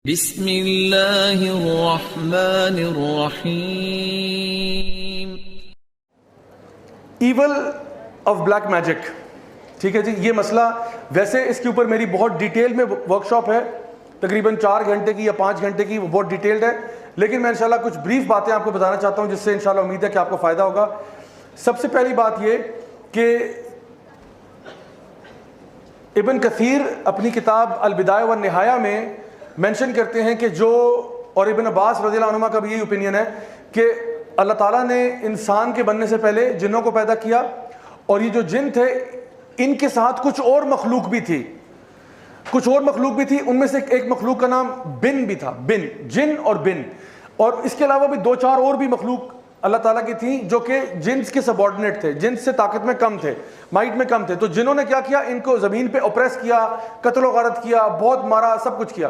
بسم اللہ الرحمن الرحیم۔ ایول آف بلیک میجک، ٹھیک ہے جی، یہ مسئلہ ویسے اس کے اوپر میری بہت ڈیٹیل میں ورکشاپ ہے، تقریباً 4 گھنٹے کی یا 5 گھنٹے کی، وہ بہت ڈیٹیلڈ ہے، لیکن میں انشاءاللہ کچھ بریف باتیں آپ کو بتانا چاہتا ہوں جس سے انشاءاللہ امید ہے کہ آپ کو فائدہ ہوگا۔ سب سے پہلی بات یہ کہ ابن کثیر اپنی کتاب البدایہ والنہایہ میں مینشن کرتے ہیں کہ جو، اور ابن عباس رضی اللہ عنہما کا بھی یہی اوپینین ہے کہ اللہ تعالیٰ نے انسان کے بننے سے پہلے جنوں کو پیدا کیا، اور یہ جو جن تھے ان کے ساتھ کچھ اور مخلوق بھی تھی، ان میں سے ایک مخلوق کا نام بن بھی تھا، بن، جن اور بن، اور اس کے علاوہ بھی 2-4 اور بھی مخلوق اللہ تعالیٰ کی تھیں جو کہ جنس کے سبارڈینیٹ تھے، جنس سے طاقت میں کم تھے، مائٹ میں کم تھے۔ تو جنہوں نے کیا کیا، ان کو زمین پہ اوپریس کیا، قتل و غارت کیا، بہت مارا، سب کچھ کیا،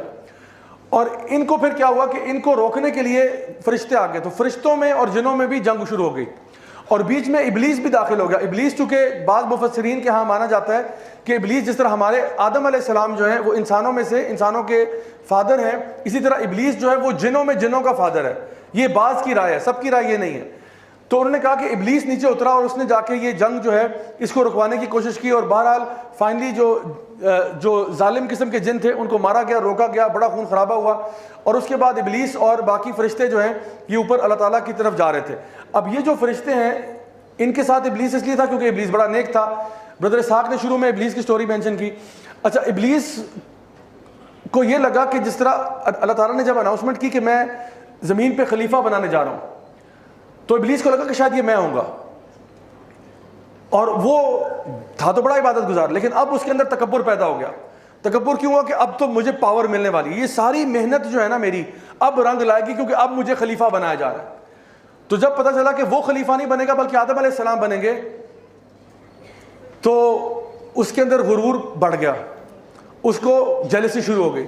اور ان کو پھر کیا ہوا کہ ان کو روکنے کے لیے فرشتے آ گئے، تو فرشتوں میں اور جنوں میں بھی جنگ شروع ہو گئی، اور بیچ میں ابلیس بھی داخل ہو گیا۔ ابلیس چونکہ بعض مفسرین کے ہاں مانا جاتا ہے کہ ابلیس جس طرح ہمارے آدم علیہ السلام جو ہیں وہ انسانوں میں سے، انسانوں کے فادر ہیں، اسی طرح ابلیس جو ہے وہ جنوں میں جنوں کا فادر ہے۔ یہ بعض کی رائے ہے، سب کی رائے یہ نہیں ہے۔ تو انہوں نے کہا کہ ابلیس نیچے اترا اور اس نے جا کے یہ جنگ جو ہے اس کو رکوانے کی کوشش کی، اور بہرحال فائنلی جو ظالم قسم کے جن تھے ان کو مارا گیا، روکا گیا، بڑا خون خرابہ ہوا، اور اس کے بعد ابلیس اور باقی فرشتے جو ہیں یہ اوپر اللہ تعالیٰ کی طرف جا رہے تھے۔ اب یہ جو فرشتے ہیں ان کے ساتھ ابلیس اس لیے تھا کیونکہ ابلیس بڑا نیک تھا۔ برادر اسحاق نے شروع میں ابلیس کی سٹوری مینشن کی۔ اچھا، ابلیس کو یہ لگا کہ جس طرح اللہ تعالیٰ نے جب اناؤنسمنٹ کی کہ میں زمین پہ خلیفہ بنانے جا رہا ہوں، تو ابلیس کو لگا کہ شاید یہ میں ہوں گا، اور وہ تھا تو بڑا عبادت گزار، لیکن اب اس کے اندر تکبر پیدا ہو گیا۔ تکبر کیوں ہوا کہ اب تو مجھے پاور ملنے والی، یہ ساری محنت جو ہے نا میری اب رنگ لائے گی کیونکہ اب مجھے خلیفہ بنایا جا رہا ہے۔ تو جب پتہ چلا کہ وہ خلیفہ نہیں بنے گا بلکہ آدم علیہ السلام بنیں گے، تو اس کے اندر غرور بڑھ گیا، اس کو جیلسی شروع ہو گئی،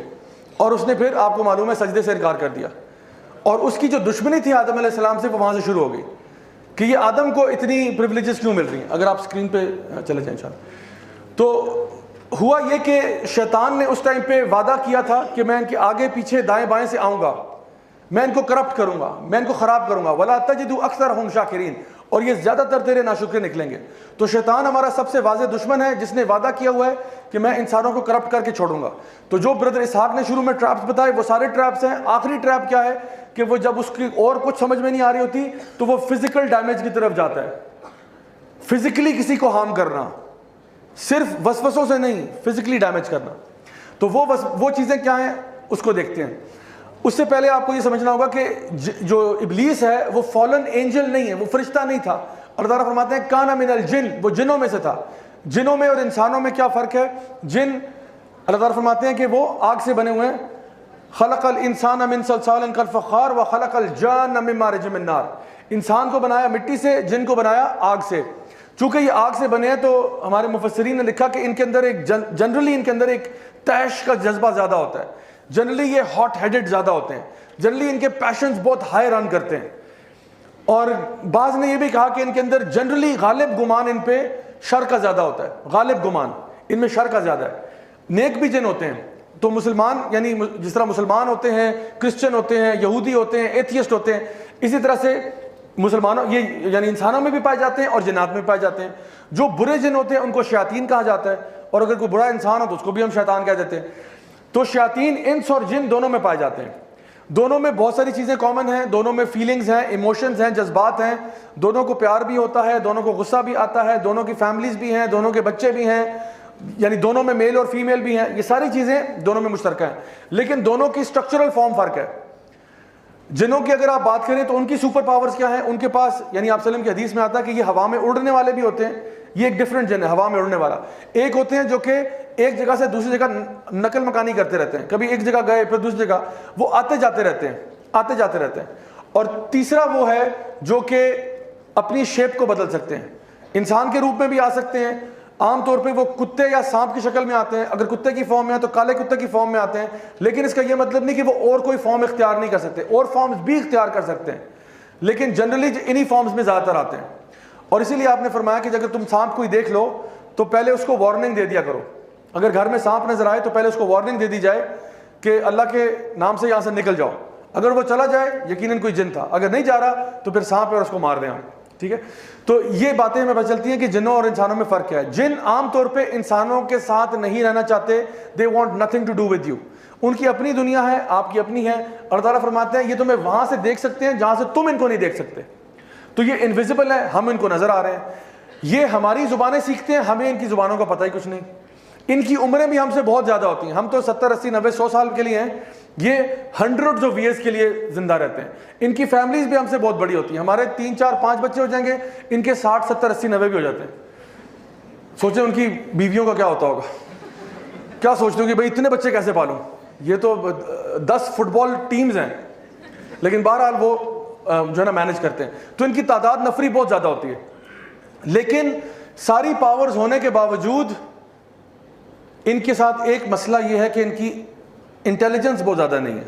اور اس نے پھر آپ کو معلوم ہے سجدے سے انکار کر دیا، اور اس کی جو دشمنی تھی آدم علیہ السلام سے وہ وہاں سے شروع ہو گئی کہ یہ آدم کو اتنی پریولیجز کیوں مل رہی ہیں۔ اگر آپ اسکرین پہ چلے جائیں انشاءاللہ۔ تو ہوا یہ کہ شیطان نے اس ٹائم پہ وعدہ کیا تھا کہ میں ان کے آگے پیچھے دائیں بائیں سے آؤں گا، میں ان کو کرپٹ کروں گا، میں ان کو خراب کروں گا، وَلَا تَجِدُ أَكْثَرَهُمْ شَاكِرِينَ، اور یہ زیادہ تر تیرے ناشکرے نکلیں گے۔ تو شیطان ہمارا سب سے واضح دشمن ہے جس نے وعدہ کیا ہوا ہے کہ میں انسانوں کو کرپٹ کر کے چھوڑوں گا۔ تو جو برادر اسحاق نے شروع میں ٹریپس بتائے وہ سارے ٹریپس ہیں۔ آخری ٹریپ کیا ہے کہ وہ جب اس کی اور کچھ سمجھ میں نہیں آ رہی ہوتی تو وہ فزیکل ڈیمیج کی طرف جاتا ہے، فزیکلی کسی کو ہارم کرنا، صرف وسوسوں سے نہیں، فزیکلی ڈیمیج کرنا۔ تو وہ چیزیں کیا ہیں اس کو دیکھتے ہیں۔ اس سے پہلے آپ کو یہ سمجھنا ہوگا کہ جو ابلیس ہے وہ فالن اینجل نہیں ہے، وہ فرشتہ نہیں تھا۔ اللہ تعالیٰ فرماتے ہیں کان من الجن، وہ جنوں میں سے تھا۔ جنوں میں اور انسانوں میں کیا فرق ہے؟ جن، اللہ تعالیٰ فرماتے ہیں کہ وہ آگ سے بنے ہوئے ہیں، خلق الانسان من صلصال کالفخار وخلق الجان من مارج من نار، انسان کو بنایا مٹی سے، جن کو بنایا آگ سے۔ چونکہ یہ آگ سے بنے ہیں تو ہمارے مفسرین نے لکھا کہ ان کے اندر ایک جنرلی ان کے اندر ایک تیش کا جذبہ زیادہ ہوتا ہے، جنرلی یہ ہاٹ ہیڈڈ زیادہ ہوتے ہیں، جنرلی ان کے پیشنز بہت ہائی رن کرتے ہیں، اور بعض نے یہ بھی کہا کہ ان کے اندر جنرلی غالب گمان ان پہ شر کا زیادہ ہوتا ہے، غالب گمان ان میں شر کا زیادہ ہے۔ نیک بھی جن ہوتے ہیں، تو مسلمان یعنی جس طرح مسلمان ہوتے ہیں، کرسچن ہوتے ہیں، یہودی ہوتے ہیں، ایتھیسٹ ہوتے ہیں، اسی طرح سے مسلمانوں یہ یعنی انسانوں میں بھی پائے جاتے ہیں اور جنات میں پائے جاتے ہیں۔ جو برے جن ہوتے ہیں ان کو شیاطین کہا جاتا ہے، اور اگر کوئی برا انسان ہو تو اس کو بھی ہم شیطان کہہ دیتے ہیں۔ تو شیاطین انس اور جن دونوں میں پائے جاتے ہیں، دونوں میں بہت ساری چیزیں کامن ہیں، دونوں میں فیلنگز ہیں، ایموشنز ہیں، جذبات ہیں، دونوں کو پیار بھی ہوتا ہے، دونوں کو غصہ بھی آتا ہے، دونوں کی فیملیز بھی ہیں، دونوں کے بچے بھی ہیں، یعنی دونوں میں میل اور فیمیل بھی ہیں، یہ ساری چیزیں دونوں میں مشترکہ ہیں، لیکن دونوں کی سٹرکچرل فارم فرق ہے۔ جنوں کی اگر آپ بات کریں تو ان کی سپر پاورز کیا ہیں؟ ان کے پاس یعنی آپ وسلم کی حدیث میں آتا ہے کہ یہ ہوا میں اڑنے والے بھی ہوتے ہیں، یہ ایک ڈفرینٹ جن ہے ہوا میں اڑنے والا۔ ایک ہوتے ہیں جو کہ ایک جگہ سے دوسری جگہ نقل مکانی کرتے رہتے ہیں، کبھی ایک جگہ گئے پھر دوسری جگہ، وہ آتے جاتے رہتے ہیں۔ اور تیسرا وہ ہے جو کہ اپنی شیپ کو بدل سکتے ہیں، انسان کے روپ میں بھی آ سکتے ہیں، عام طور پہ وہ کتے یا سانپ کی شکل میں آتے ہیں، اگر کتے کی فارم میں ہیں تو کالے کتے کی فارم میں آتے ہیں، لیکن اس کا یہ مطلب نہیں کہ وہ اور کوئی فارم اختیار نہیں کر سکتے، اور فارمز بھی اختیار کر سکتے ہیں، لیکن جنرلی انہی فارمز میں زیادہ تر آتے ہیں۔ اور اسی لیے آپ نے فرمایا کہ اگر تم سانپ کوئی دیکھ لو تو پہلے اس کو وارننگ دے دیا کرو، اگر گھر میں سانپ نظر آئے تو پہلے اس کو وارننگ دے دی جائے کہ اللہ کے نام سے یہاں سے نکل جاؤ. اگر وہ چلا جائے یقیناً کوئی جن تھا, اگر نہیں جا رہا تو پھر سانپ ہے اور اس کو مار دیں آپ. ٹھیک ہے, تو یہ باتیں ہمیں پتہ چلتی ہیں کہ جنوں اور انسانوں میں فرق کیا ہے. جن عام طور پہ انسانوں کے ساتھ نہیں رہنا چاہتے, they want nothing to do with you. ان کی اپنی دنیا ہے, آپ کی اپنی ہے. اللہ تعالیٰ فرماتے ہیں یہ تمہیں وہاں سے دیکھ سکتے ہیں جہاں سے تم ان کو نہیں دیکھ سکتے. تو یہ انویزیبل ہے, ہم ان کو نظر آ رہے ہیں. یہ ہماری زبانیں سیکھتے ہیں, ہمیں ان کی زبانوں کا پتہ ہی کچھ نہیں. ان کی عمریں بھی ہم سے بہت زیادہ ہوتی ہیں, ہم تو 70 80 90 100 سال کے لیے ہیں, یہ ہنڈریڈز آف ایئرس کے لیے زندہ رہتے ہیں. ان کی فیملیز بھی ہم سے بہت بڑی ہوتی ہیں, ہمارے 3 4 5 بچے ہو جائیں گے, ان کے 60 70 80 90 بھی ہو جاتے ہیں. سوچیں ان کی بیویوں کا کیا ہوتا ہوگا, کیا سوچتے ہوں کہ بھائی اتنے بچے کیسے پالوں. یہ تو 10 فٹ بال ٹیمز ہیں, لیکن بہرحال وہ جو ہے نا مینج کرتے ہیں. تو ان کی تعداد نفری بہت زیادہ ہوتی ہے, لیکن ساری پاورز ہونے کے باوجود ان کے ساتھ ایک مسئلہ یہ ہے کہ ان کی انٹیلیجنس بہت زیادہ نہیں ہے.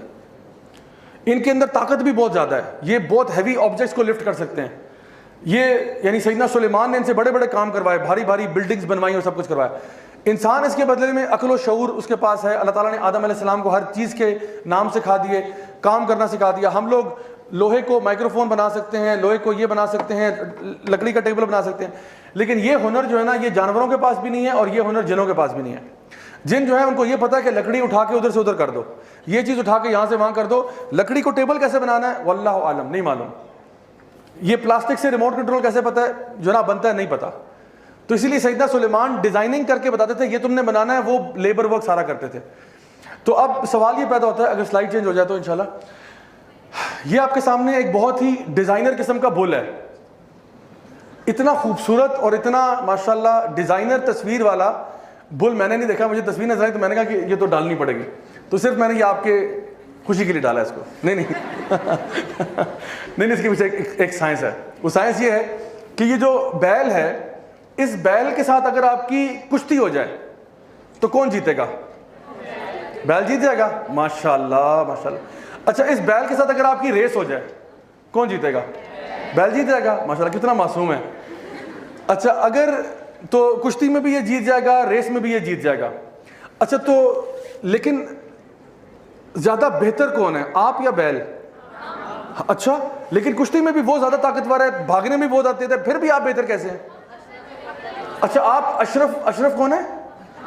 ان کے اندر طاقت بھی بہت زیادہ ہے, یہ بہت ہیوی آبجیکٹس کو لفٹ کر سکتے ہیں. یہ یعنی سیدنا سلیمان نے ان سے بڑے بڑے کام کروائے, بھاری بھاری بلڈنگز بنوائی اور سب کچھ کروایا. انسان اس کے بدلے میں عقل و شعور اس کے پاس ہے. اللہ تعالیٰ نے آدم علیہ السلام کو ہر چیز کے نام سکھا دیے, کام کرنا سکھا دیا. ہم لوگ لوہے کو مائکرو فون بنا سکتے ہیں, لوہے کو یہ بنا سکتے ہیں, لکڑی کا ٹیبل بنا سکتے ہیں, لیکن یہ ہنر جو ہے نا یہ جانوروں کے پاس بھی نہیں ہے اور یہ ہنر جنوں کے پاس بھی نہیں ہے. جن جو ہے ان کو یہ پتا ہے کہ لکڑی اٹھا کے ادھر سے ادھر کر دو, یہ چیز اٹھا کے یہاں سے وہاں کر دو. لکڑی کو ٹیبل کیسے بنانا ہے واللہ عالم, نہیں معلوم. یہ پلاسٹک سے ریموٹ کنٹرول کیسے پتا ہے جناب بنتا ہے, نہیں پتا. تو اسی لیے سیدنا سلیمان ڈیزائننگ کر کے بتاتے تھے یہ تم نے بنانا ہے, وہ لیبر ورک سارا کرتے تھے. تو اب سوال یہ پیدا ہوتا ہے, اگر سلائڈ چینج ہو جائے تو انشاءاللہ, یہ آپ کے سامنے ایک بہت ہی ڈیزائنر قسم کا بل ہے. اتنا خوبصورت اور اتنا ماشاءاللہ ڈیزائنر تصویر والا بل میں نے نہیں دیکھا. مجھے تصویر نظر آئی تو میں نے کہا کہ یہ تو ڈالنی پڑے گی, تو صرف میں نے یہ آپ کے خوشی کے لیے ڈالا اس کو. نہیں نہیں اس کے پیچھے ایک سائنس ہے. وہ سائنس یہ ہے کہ یہ جو بیل ہے, اس بیل کے ساتھ اگر آپ کی کشتی ہو جائے تو کون جیتے گا؟ بیل جیت جائے گا. ماشاءاللہ ماشاءاللہ. اچھا اس بیل کے ساتھ اگر آپ کی ریس ہو جائے کون جیتے گا؟ بیل جیت جائے گا. ماشاءاللہ کتنا معصوم ہے. اچھا اگر تو کشتی میں بھی یہ جیت جائے گا, ریس میں بھی یہ جیت جائے گا. اچھا تو لیکن زیادہ بہتر کون ہے, آپ یا بیل؟ اچھا لیکن کشتی میں بھی وہ زیادہ طاقتور ہے, بھاگنے میں بھی بہت آتے تھے, پھر بھی آپ بہتر کیسے ہیں؟ اچھا آپ اشرف کون ہے؟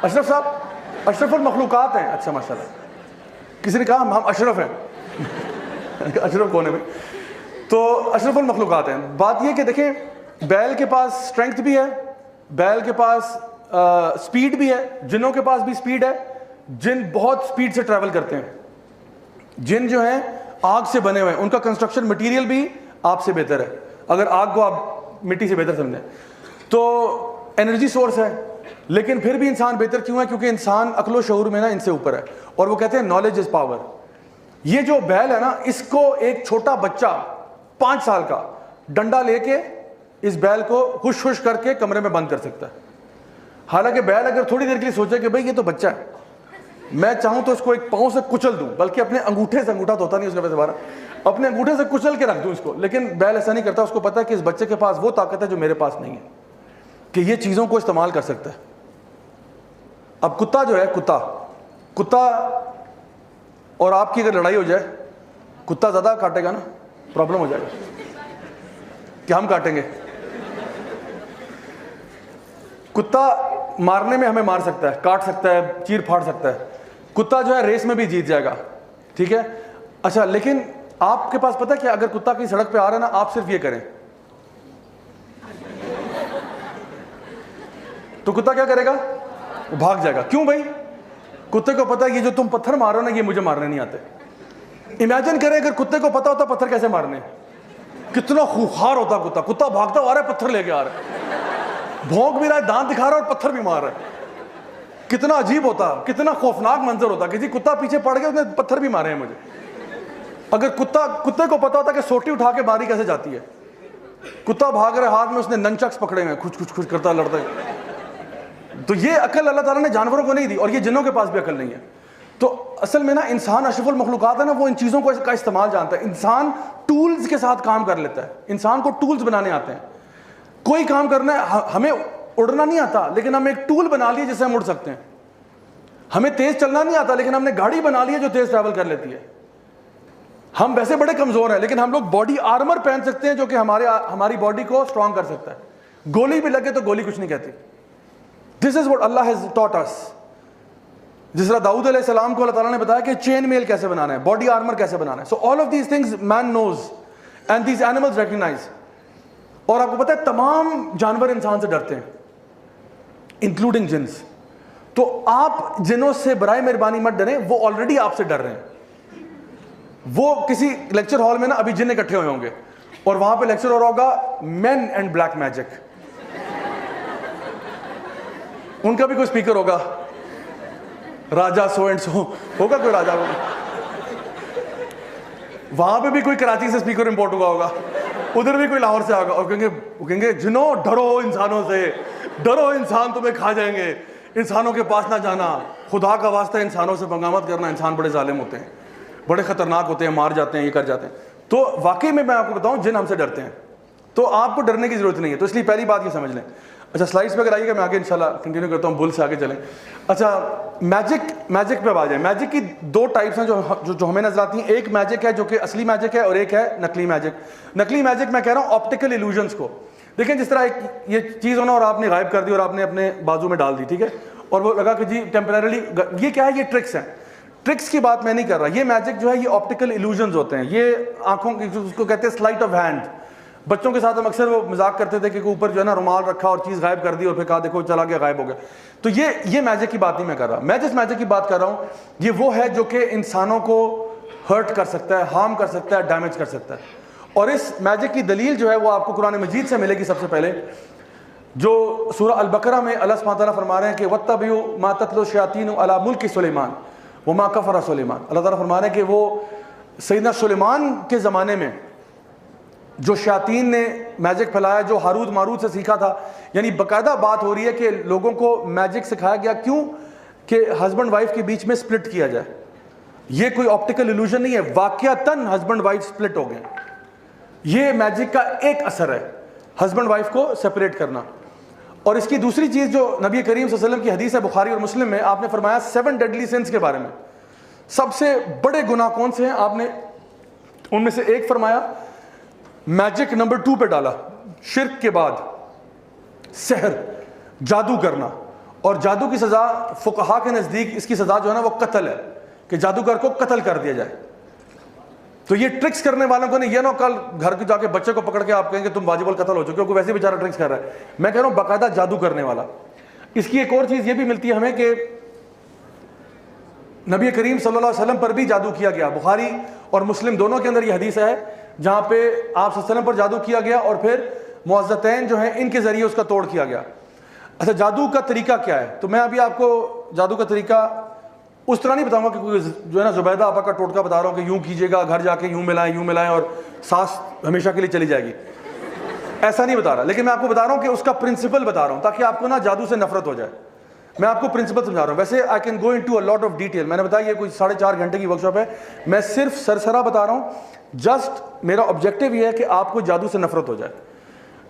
اشرف صاحب اشرف المخلوقات ہیں. اچھا ماشاءاللہ, کسی نے کہا ہم اشرف ہیں. اشرف کون ہے بھائی؟ تو اشرف المخلوقات ہیں. بات یہ کہ دیکھیں بیل کے پاس اسٹرینگتھ بھی ہے, بیل کے پاس سپیڈ بھی ہے, جنوں کے پاس بھی سپیڈ ہے. جن بہت سپیڈ سے ٹریول کرتے ہیں. جن جو ہیں آگ سے بنے ہوئے ہیں, ان کا کنسٹرکشن مٹیریل بھی آپ سے بہتر ہے, اگر آگ کو آپ مٹی سے بہتر سمجھیں تو. انرجی سورس ہے, لیکن پھر بھی انسان بہتر کیوں ہے؟ کیونکہ انسان عقل و شعور میں نا ان سے اوپر ہے, اور وہ کہتے ہیں نالج از پاور. یہ جو بیل ہے نا, اس کو ایک چھوٹا بچہ 5 سال کا ڈنڈا لے کے اس بیل کو خوش خوش کر کے کمرے میں بند کر سکتا ہے. حالانکہ بیل اگر تھوڑی دیر کے لیے سوچے کہ بھائی یہ تو بچہ ہے, میں چاہوں تو اس کو ایک پاؤں سے کچل دوں, بلکہ اپنے انگوٹھے سے, انگوٹھا تو ہوتا نہیں اس کے پاس دوبارہ, اپنے انگوٹھے سے کچل کے رکھ دوں اس کو. لیکن بیل ایسا نہیں کرتا, اس کو پتا ہے کہ اس بچے کے پاس وہ طاقت ہے جو میرے پاس نہیں ہے, کہ یہ چیزوں کو استعمال کر سکتا ہے. اب کتا جو ہے, کتا اور آپ کی اگر لڑائی ہو جائے, کتا زیادہ کاٹے گا نا, پرابلم ہو جائے گا کہ ہم کاٹیں گے. کتا مارنے میں ہمیں مار سکتا ہے, کاٹ سکتا ہے, چیر پھاڑ سکتا ہے. کتا جو ہے ریس میں بھی جیت جائے گا, ٹھیک ہے. اچھا لیکن آپ کے پاس پتہ کیا, اگر کتا کی سڑک پہ آ رہا ہے نا, آپ صرف یہ کریں تو کتا کیا کرے گا؟ وہ بھاگ جائے گا. کیوں بھائی؟ کتے کو پتا ہے یہ جو تم پتھر مار رہے ہو نا, یہ مجھے مارنے نہیں آتے. امیجن کریں اگر کتے کو پتا ہوتا پتھر کیسے مارنے, کتنا خوخار ہوتا کتا. کتا بھاگتا آ رہا ہے, پتھر لے کے آ رہا ہے, بھونک بھی رہا ہے, دانت دکھا رہا ہے اور پتھر بھی مار رہا ہے. کتنا عجیب ہوتا, کتنا خوفناک منظر ہوتا. کسی کتا پیچھے پڑ گیا, اس نے پتھر بھی مارے ہیں مجھے. اگر کتے کو پتا ہوتا کہ سوٹی اٹھا کے ماری کیسے جاتی ہے, کتا بھاگ رہے, ہاتھ میں اس نے ننچکس پکڑے ہیں, کچھ کرتا لڑتا ہے. تو یہ عقل اللہ تعالیٰ نے جانوروں کو نہیں دی, اور یہ جنوں کے پاس بھی عقل نہیں ہے. تو اصل میں نا انسان اشرف المخلوقات ہے نا, وہ ان چیزوں کا استعمال جانتا ہے. انسان ٹولز کے ساتھ کام کر لیتا ہے, انسان کو ٹولز بنانے آتے ہیں. کوئی کام کرنا ہے, ہمیں اڑنا نہیں آتا, لیکن ہم ایک ٹول بنا لیے جس سے ہم اڑ سکتے ہیں. ہمیں تیز چلنا نہیں آتا لیکن ہم نے گاڑی بنا لی ہے جو تیز ٹریول کر لیتی ہے. ہم ویسے بڑے کمزور ہیں لیکن ہم لوگ باڈی آرمر پہن سکتے ہیں جو کہ ہماری باڈی کو اسٹرانگ کر سکتا ہے. گولی بھی لگے تو گولی کچھ نہیں کہتی. This is what Allah has taught us. جس طرح داؤد علیہ السلام کو اللہ تعالیٰ نے بتایا کہ چین میل کیسے بنانا ہے, باڈی آرمر کیسے بنانا ہے. So all of these things man knows and these animals recognise. اور آپ کو پتہ ہے تمام جانور انسان سے ڈرتے ہیں انکلوڈنگ جنس. تو آپ جنوں سے برائے مہربانی مت ڈریں, وہ آلریڈی آپ سے ڈر رہے ہیں. وہ کسی لیکچر ہال میں نا ابھی جن اکٹھے ہوئے ہوں گے اور وہاں پہ لیکچر ہو رہا ہوگا مین اینڈ بلیک میجک. ان کا بھی کوئی اسپیکر ہوگا, راجا سو اینڈ سو ہوگا, کوئی راجا ہوگا. وہاں پہ بھی کوئی کراچی سے اسپیکر امپورٹ ہوا ہوگا, ادھر بھی کوئی لاہور سے آگا, اور کہیں گے جنوں ڈرو انسانوں سے, ڈرو انسان تمہیں کھا جائیں گے, انسانوں کے پاس نہ جانا, خدا کا واسطہ انسانوں سے پنگا مت کرنا, انسان بڑے ظالم ہوتے ہیں, بڑے خطرناک ہوتے ہیں, مار جاتے ہیں, یہ کر جاتے ہیں. تو واقعی میں آپ کو بتاؤں جن ہم سے ڈرتے ہیں, تو آپ کو ڈرنے کی ضرورت نہیں ہے. تو اس لیے پہلی بات یہ سمجھ لیں. اچھا سلائڈس پہ اگر آئیے گا, میں آگے انشاءاللہ کنٹینیو کرتا ہوں, بل سے آگے چلیں. اچھا میجک پہ آ جائیں. میجک کی دو ٹائپس ہیں جو ہمیں نظر آتی ہیں. ایک میجک ہے جو کہ اصلی میجک ہے, اور ایک ہے نقلی میجک. نقلی میجک میں کہہ رہا ہوں آپٹیکل ایلوژنس کو. دیکھیں جس طرح یہ چیز ہونا اور آپ نے غائب کر دی اور آپ نے اپنے بازو میں ڈال دی, ٹھیک ہے, اور وہ لگا کہ جی ٹیمپریرلی, یہ کیا ہے, یہ ٹرکس ہیں. ٹرکس کی بات میں نہیں کر رہا. یہ میجک جو ہے یہ آپٹیکل ایلوژنز ہوتے ہیں. یہ آنکھوں کی, اس کو کہتے ہیں سلائٹ آف ہینڈ. بچوں کے ساتھ ہم اکثر وہ مذاق کرتے تھے کہ اوپر جو ہے نا رومال رکھا اور چیز غائب کر دی اور پھر کہا دیکھو چلا گیا, غائب ہو گیا. تو یہ میجک کی بات نہیں میں کر رہا. میں جس میجک کی بات کر رہا ہوں یہ وہ ہے جو کہ انسانوں کو ہرٹ کر سکتا ہے, ہارم کر سکتا ہے, ڈیمیج کر سکتا ہے. اور اس میجک کی دلیل جو ہے وہ آپ کو قرآن مجید سے ملے گی. سب سے پہلے جو سورہ البقرہ میں اللہ سبحانہ تعالیٰ فرما رہے ہیں کہ وَاتَّبِعُوا مَا تَتْلُو الشَّيَاطِينُ عَلَىٰ مُلْكِ سُلَيْمَانَ وَمَا كَفَرَ سُلَيْمَانُ. اللہ تعالیٰ فرما رہے ہیں کہ وہ سیدنا سلیمان کے زمانے میں جو شیاطین نے میجک پھیلایا, جو ہاروت ماروت سے سیکھا تھا, یعنی باقاعدہ بات ہو رہی ہے کہ لوگوں کو میجک سکھایا گیا. کیوں؟ کہ ہسبینڈ وائف کے بیچ میں سپلٹ کیا جائے. یہ کوئی آپٹیکل ایلوژن نہیں ہے, واقعتاً ہسبینڈ وائف سپلٹ ہو گئے. یہ میجک کا ایک اثر ہے, ہسبینڈ وائف کو سپریٹ کرنا. اور اس کی دوسری چیز جو نبی کریم صلی اللہ علیہ وسلم کی حدیث ہے بخاری اور مسلم میں, آپ نے فرمایا 7 ڈیڈلی سنس کے بارے میں. سب سے بڑے گناہ کون سے ہیں, آپ نے ان میں سے ایک فرمایا میجک نمبر 2 پہ ڈالا, شرک کے بعد سحر, جادو کرنا. اور جادو کی سزا فقہا کے نزدیک اس کی سزا جو ہے نا وہ قتل ہے, کہ جادوگر کو قتل کر دیا جائے. تو یہ ٹرکس کرنے والوں کو نہیں, یہ نا کل گھر کے جا کے بچے کو پکڑ کے آپ کہیں گے تم واجب القتل ہو چکے, کیونکہ ویسے بیچارہ ٹرکس کر رہا ہے. میں کہہ رہا ہوں باقاعدہ جادو کرنے والا. اس کی ایک اور چیز یہ بھی ملتی ہے ہمیں کہ نبی کریم صلی اللہ علیہ وسلم پر بھی جادو کیا گیا. بخاری اور مسلم دونوں کے اندر یہ حدیث ہے جہاں پہ آپ صلی اللہ علیہ وسلم پر جادو کیا گیا اور پھر معزتین جو ہیں ان کے ذریعے اس کا توڑ کیا گیا. اچھا جادو کا طریقہ کیا ہے, تو میں ابھی آپ کو جادو کا طریقہ اس طرح نہیں بتاؤں گا کہ کوئی جو ہے نا زبیدہ آپا کا ٹوٹکا بتا رہا ہوں کہ یوں کیجیے گا, گھر جا کے یوں ملائیں اور سانس ہمیشہ کے لیے چلی جائے گی, ایسا نہیں بتا رہا. لیکن میں آپ کو بتا رہا ہوں کہ اس کا پرنسپل بتا رہا ہوں تاکہ آپ کو نا جادو سے نفرت ہو جائے. میں آپ کو پرنسپل سمجھا رہا ہوں. ویسے I can go into a lot of detail. میں نے بتایا یہ کوئی 4.5 گھنٹے کی ورکشاپ ہے, میں صرف سرسرا بتا رہا ہوں. جسٹ میرا آبجیکٹیو یہ ہے کہ آپ کو جادو سے نفرت ہو جائے.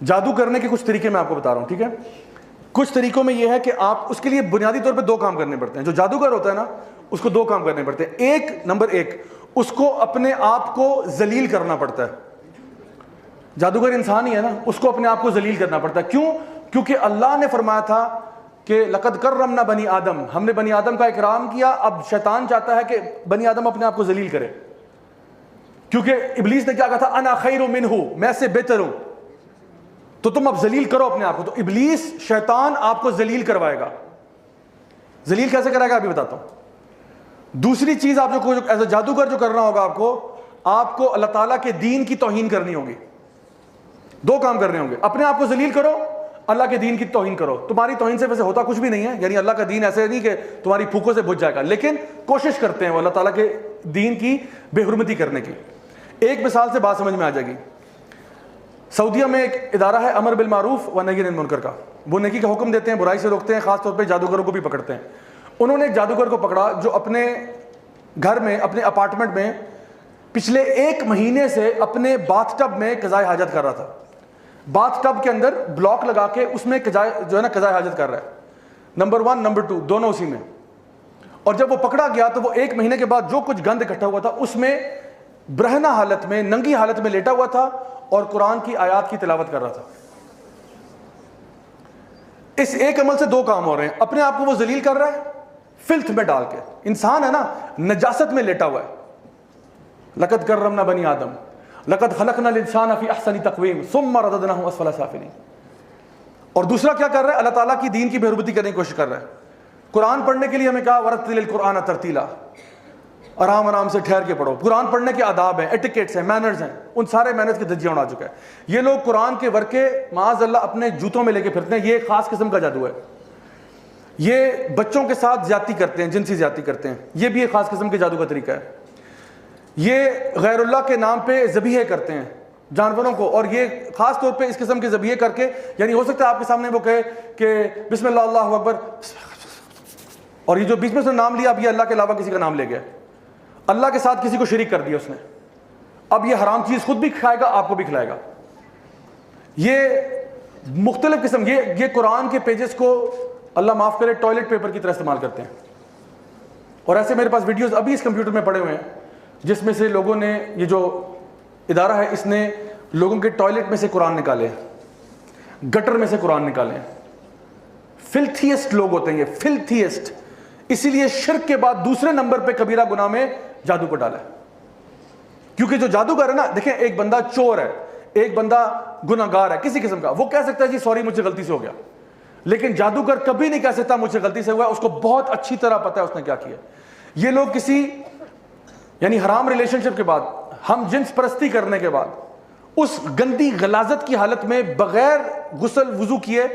جادو کرنے کے کچھ طریقے میں آپ کو بتا رہا ہوں, ٹھیک ہے. کچھ طریقوں میں یہ ہے کہ آپ اس کے لیے بنیادی طور پہ 2 کام کرنے پڑتے ہیں. جو جادوگر ہوتا ہے نا اس کو 2 کام کرنے پڑتے ہیں. نمبر 1 اس کو اپنے آپ کو ذلیل کرنا پڑتا ہے. جادوگر انسان ہی ہے نا, اس کو اپنے آپ کو ذلیل کرنا پڑتا ہے. کیوں؟ کیونکہ اللہ نے فرمایا تھا کہ لقد کرمنا بنی آدم, ہم نے بنی آدم کا اکرام کیا. اب شیطان چاہتا ہے کہ بنی آدم اپنے آپ کو ذلیل کرے, کیونکہ ابلیس نے کیا کہا تھا انا خیر منہ, میں سے بہتر ہوں, تو تم اب ذلیل کرو اپنے آپ کو. تو ابلیس شیطان آپ کو ذلیل کروائے گا. ذلیل کیسے کرائے گا ابھی بتاتا ہوں. دوسری چیز آپ جو ایز اے جادوگر جو کرنا ہوگا آپ کو اللہ تعالیٰ کے دین کی توہین کرنی ہوگی. 2 کام کرنے ہوں گے. اپنے آپ کو ذلیل کرو, اللہ کے دین کی توہین کرو. تمہاری توہین سے ویسے ہوتا کچھ بھی نہیں ہے, یعنی اللہ کا دین ایسے نہیں کہ تمہاری پھوکوں سے بجھ جائے گا, لیکن کوشش کرتے ہیں وہ اللہ تعالیٰ کے دین کی بے حرمتی کرنے کی. ایک مثال سے بات سمجھ میں آ جائے گی. سعودیہ میں ایک ادارہ ہے امر بالمعروف و نہی عن المنکر کا. وہ نیکی کا حکم دیتے ہیں, برائی سے روکتے ہیں, خاص طور پہ جادوگروں کو بھی پکڑتے ہیں. انہوں نے ایک جادوگر کو پکڑا جو اپنے گھر میں, اپنے اپارٹمنٹ میں پچھلے 1 مہینے سے اپنے باتھ ٹب میں قضائے حاجت کر رہا تھا. باتھ ٹب کے اندر بلاک لگا کے اس میں جو ہے نا قضائے حاجت کر رہا ہے. نمبر 1 نمبر 2 دونوں اسی میں. اور جب وہ پکڑا گیا تو وہ 1 مہینے کے بعد جو کچھ گند اکٹھا ہوا تھا اس میں برہنہ حالت میں، ننگی حالت میں لیٹا ہوا تھا اور قرآن کی آیات کی تلاوت کر رہا تھا۔ اس ایک عمل سے 2 کام ہو رہے ہیں، اپنے آپ کو وہ ذلیل کر رہا ہے فلتھ میں ڈال کے، انسان ہے نا نجاست میں لیٹا ہوا ہے، لقد کرمنا بنی آدم لقد خلقنا الانسان فی احسن تقویم ثم رددناہ اسفل سافلین۔ اور دوسرا کیا کر رہا ہے؟ اللہ تعالیٰ کی دین کی بےربطی کرنے کی کوشش کر رہا ہے۔ قرآن پڑھنے کے لیے ہمیں کہا ورتل القرآن ترتیلا، آرام آرام سے ٹھہر کے پڑھو۔ قرآن پڑھنے کے آداب ہیں، ایٹیکیٹس ہیں، مینرز ہیں، ان سارے مینرز کی دھجیاں اڑا چکا ہے۔ یہ لوگ قرآن کے ورقے معاذ اللہ اپنے جوتوں میں لے کے پھرتے ہیں، یہ ایک خاص قسم کا جادو ہے۔ یہ بچوں کے ساتھ زیادتی کرتے ہیں، جنسی زیادتی کرتے ہیں، یہ بھی ایک خاص قسم کے جادو کا طریقہ ہے۔ یہ غیر اللہ کے نام پہ ذبیحے کرتے ہیں جانوروں کو، اور یہ خاص طور پہ اس قسم کے ذبیحے کر کے، یعنی ہو سکتا ہے آپ کے سامنے وہ کہے کہ بسم اللہ اللہ اکبر، اور یہ جو بیچ میں سے نام لیا اب یہ اللہ کے علاوہ کسی کا نام لے گیا، اللہ کے ساتھ کسی کو شریک کر دیا اس نے، اب یہ حرام چیز خود بھی کھائے گا آپ کو بھی کھلائے گا۔ یہ مختلف قسم، یہ قرآن کے پیجز کو اللہ معاف کرے ٹوائلٹ پیپر کی طرح استعمال کرتے ہیں۔ اور ایسے میرے پاس ویڈیوز ابھی اس کمپیوٹر میں پڑے ہوئے ہیں جس میں سے لوگوں نے، یہ جو ادارہ ہے اس نے لوگوں کے ٹوائلٹ میں سے قرآن نکالے، گٹر میں سے قرآن نکالے۔ فلتھیسٹ لوگ ہوتے ہیں یہ، فلتھیسٹ۔ اسی لیے شرک کے بعد دوسرے نمبر پہ کبیرہ گناہ میں جادو کو ڈالا ہے، کیونکہ جو جادوگر ہے نا، دیکھیں ایک بندہ چور ہے، ایک بندہ گناہگار ہے کسی قسم کا، وہ کہہ سکتا ہے جی سوری مجھ سے غلطی سے ہو گیا، لیکن جادوگر کبھی نہیں کہہ سکتا مجھ سے غلطی سے ہوا ہے، اس کو بہت اچھی طرح پتہ ہے اس نے کیا کیا۔ یہ لوگ کسی یعنی حرام ریلیشن شپ کے بعد، ہم جنس پرستی کرنے کے بعد، اس گندی غلاظت کی حالت میں بغیر غسل وضو کیے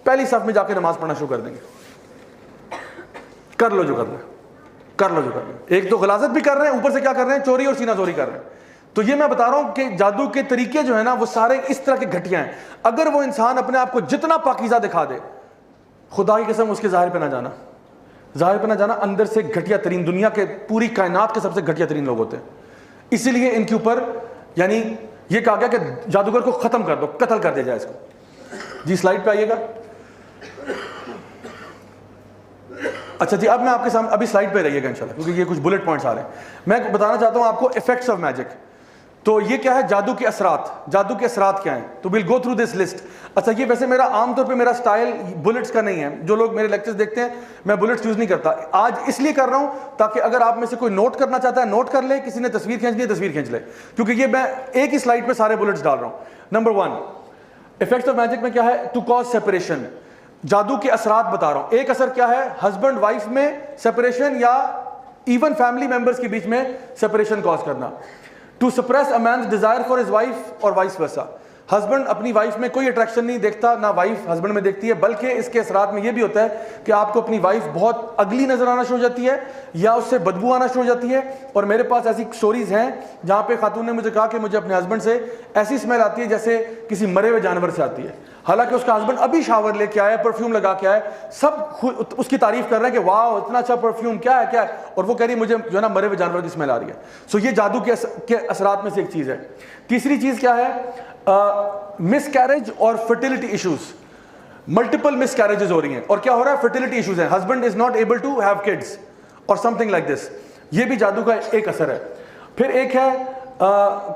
پہلی صف میں جا کے نماز پڑھنا شروع کر دیں گے۔ کر لو جو کرنا ہے، کر لو جو کرنا ہے۔ ایک تو غلاظت بھی کر رہے ہیں، اوپر سے کیا کر رہے ہیں؟ چوری اور سینہ زوری کر رہے ہیں۔ تو یہ میں بتا رہا ہوں کہ جادو کے طریقے جو ہیں نا وہ سارے اس طرح کے گھٹیا ہیں۔ اگر وہ انسان اپنے آپ کو جتنا پاکیزہ دکھا دے، خدا کی قسم اس کے ظاہر پہ نہ جانا، ظاہر پہ نہ جانا، اندر سے گھٹیا ترین، دنیا کے پوری کائنات کے سب سے گھٹیا ترین لوگ ہوتے ہیں۔ اسی لیے ان کے اوپر یعنی یہ کہا گیا کہ جادوگر کو ختم کر دو، قتل کر دیا جائے اس کو۔ جی سلائڈ پہ آئیے گا۔ اچھا جی، اب میں آپ کے سامنے، ابھی سلائڈ پہ رہیے گا انشاءاللہ، کیونکہ یہ کچھ بلٹ پوائنٹس آ رہے ہیں۔ میں بتانا چاہتا ہوں آپ کو ایفیکٹس آف میجک۔ تو یہ کیا ہے؟ جادو کے اثرات۔ جادو کے اثرات کیا ہیں؟ تو we'll go through this list. اچھا یہ ویسے میرا عام طور پہ میرا سٹائل بلٹس کا نہیں ہے، جو لوگ میرے لیکچرز دیکھتے ہیں میں بلٹس یوز نہیں کرتا۔ آج اس لیے کر رہا ہوں تاکہ اگر آپ میں سے کوئی نوٹ کرنا چاہتا ہے نوٹ کر لے، کسی نے تصویر کھینچنی ہے تصویر کھینچ لے، کیونکہ یہ میں ایک ہی سلائڈ پہ سارے بلٹس ڈال رہا ہوں۔ نمبر 1 ایفیکٹس آف میجک میں کیا ہے؟ To cause separation. جادو کے اثرات بتا رہا ہوں۔ ایک اثر کیا ہے؟ ہسبینڈ وائف میں سیپریشن، یا ایون فیملی ممبرس کے بیچ میں سیپریشن کاز کرنا۔ To suppress a man's desire for his wife اور وائس ورسا۔ ہسبینڈ اپنی وائف میں کوئی اٹریکشن نہیں دیکھتا، نہ وائف ہسبینڈ میں دیکھتی ہے، بلکہ اس کے اثرات میں یہ بھی ہوتا ہے کہ آپ کو اپنی وائف بہت اگلی نظر آنا شروع ہو جاتی ہے، یا اس سے بدبو آنا شروع ہو جاتی ہے۔ اور میرے پاس ایسی سٹوریز ہیں جہاں پہ خاتون نے مجھے کہا کہ مجھے اپنے ہسبینڈ سے ایسی اسمیل آتی ہے جیسے کسی مرے ہوئے جانور سے آتی ہے، حالانکہ اس کا ہسبینڈ ابھی شاور لے کے آیا ہے، پرفیوم لگا کے آیا ہے، سب اس کی تعریف کر رہے ہیں کہ واو اتنا اچھا پرفیوم، کیا ہے کیا ہے، اور وہ کہہ رہی ہے مجھے جو ہے نا مرے ہوئے جانور کی اسمیل آ رہی ہے۔ سو یہ جادو کے اثرات میں سے ایک چیز ہے۔ تیسری چیز کیا ہے؟ مس کیریج اور fertility issues. Multiple miscarriages ہو رہی ہیں، اور کیا ہو رہا ہے؟ فرٹیلٹی ایشوز ہیں، husband is not able to have kids اور سم تھنگ لائک دس۔ یہ بھی جادو کا ایک اثر ہے۔ پھر ایک ہے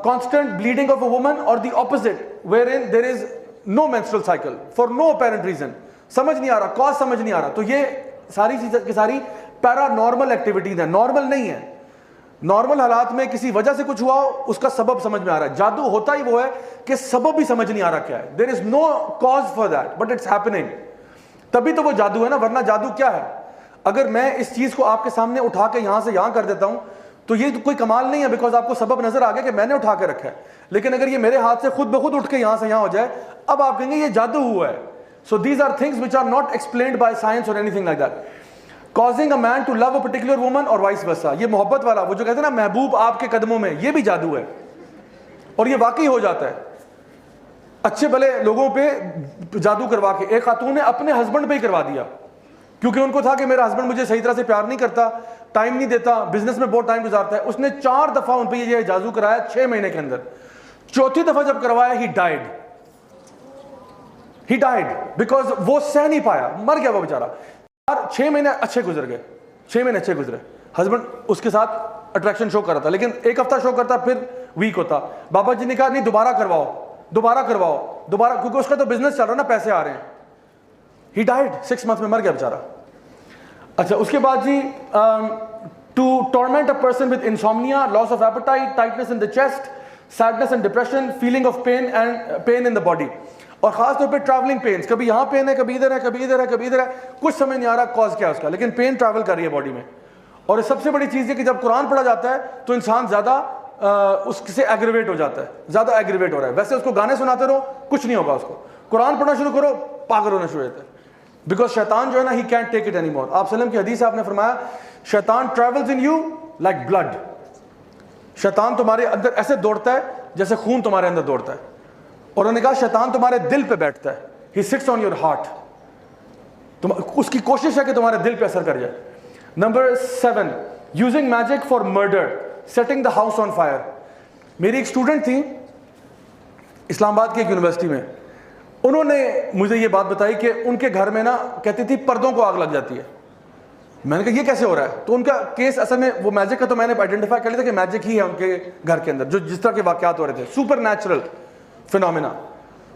constant bleeding of a woman, اور the opposite where in there is no menstrual cycle for no apparent reason, سمجھ نہیں آ رہا، کاز سمجھ نہیں آ رہا۔ تو یہ ساری چیزیں کی ساری پیرا نارمل ایکٹیویٹیز ہیں، نارمل نہیں ہیں۔ نارمل حالات میں کسی وجہ سے کچھ ہوا ہو، اس کا سبب سمجھ میں آ رہا ہے۔ جادو ہوتا ہی وہ ہے کہ سبب بھی سمجھ نہیں آ رہا کیا ہے، there is no cause for that but it's happening, تبھی تو وہ جادو ہے نا، ورنہ جادو کیا ہے؟ اگر میں اس چیز کو آپ کے سامنے اٹھا کے یہاں سے یہاں کر دیتا ہوں تو یہ کوئی کمال نہیں ہے، بیکاز آپ کو سبب نظر آ گیا کہ میں نے اٹھا کے رکھا ہے، لیکن اگر یہ میرے ہاتھ سے خود بخود اٹھ کے یہاں سے یہاں ہو جائے، اب آپ کہیں گے یہ جادو ہوا ہے۔ So these are things which are not explained by science or anything like that. Causing a man to love a particular woman or vice versa. یہ محبت والا، وہ جو کہتے ہیں نا محبوب آپ کے قدموں میں، یہ بھی جادو ہے، اور یہ واقعی ہو جاتا ہے۔ اچھے بھلے لوگوں پہ جادو کروا کے، ایک خاتون نے اپنے ہسبینڈ پہ ہی کروا دیا، کیونکہ ان کو تھا کہ میرا ہسبینڈ مجھے صحیح طرح سے پیار نہیں کرتا، ٹائم نہیں دیتا، بزنس میں بہت ٹائم گزارتا ہے۔ اس نے 4 دفعہ ان پہ یہ جادو کرایا 6 مہینے کے اندر۔ چوتھی دفعہ جب کروایا he died because وہ سہ نہیں پایا، مر گیا وہ بیچارہ۔ 6 مہینے اچھے گزر گئے، 6 مہینے اچھے گزرے, ہسبینڈ اس کے ساتھ اٹریکشن شو کر رہا تھا, لیکن ایک ہفتہ شو کرتا پھر ویک ہوتا. بابا جی نے کہا نہیں دوبارہ کرواؤ, کیونکہ اس کا تو بزنس چل رہا نا, پیسے آ رہے ہیں. ہی ڈائڈ 6 months میں, مر گیا بیچارہ. اچھا اس کے بعد جی to torment a person with insomnia, loss of appetite, tightness in the chest, sadness and depression, feeling of pain in the body, اور خاص طور پہ ٹریولنگ پینس, کبھی یہاں پین ہے, کبھی ادھر ہے, کبھی ادھر ہے, کبھی ادھر ہے, کچھ سمجھ نہیں آ رہا کاز کیا ہے اس کا, لیکن پین ٹریول کر رہی ہے باڈی میں. اور سب سے بڑی چیز ہے کہ جب قرآن پڑھا جاتا ہے تو انسان زیادہ اس سے ایگریویٹ ہو جاتا ہے, زیادہ ایگریویٹ ہو رہا ہے. ویسے اس کو گانے سناتے رہو کچھ نہیں ہوگا, اس کو قرآن پڑھنا شروع کرو پاگل ہونا شروع ہوتا ہے, بیکاز شیطان جو ہے نا he can't take it any more. آپ وسلم کی حدیث آپ نے فرمایا شیطان travels in you like blood, شیطان تمہارے اندر ایسے دوڑتا ہے جیسے خون تمہارے اندر دوڑتا ہے. اور انہوں نے کہا شیطان تمہارے دل پہ بیٹھتا ہے, he sits on your heart, اس کی کوشش ہے کہ تمہارے دل پہ اثر کر جائے. نمبر 7, using magic for murder, setting the house on fire. میری ایک اسٹوڈنٹ تھی اسلام آباد کی ایک یونیورسٹی میں, انہوں نے مجھے یہ بات بتائی کہ ان کے گھر میں نا کہتی تھی پردوں کو آگ لگ جاتی ہے. میں نے کہا یہ کیسے ہو رہا ہے؟ تو ان کا کیس اصل میں وہ میجک کا تو میں نے آئیڈینٹیفائی کر لیا تھا کہ میجک ہی ہے ان کے گھر کے اندر, جو جس طرح کے واقعات ہو رہے تھے, سپر نیچرل فینومینا.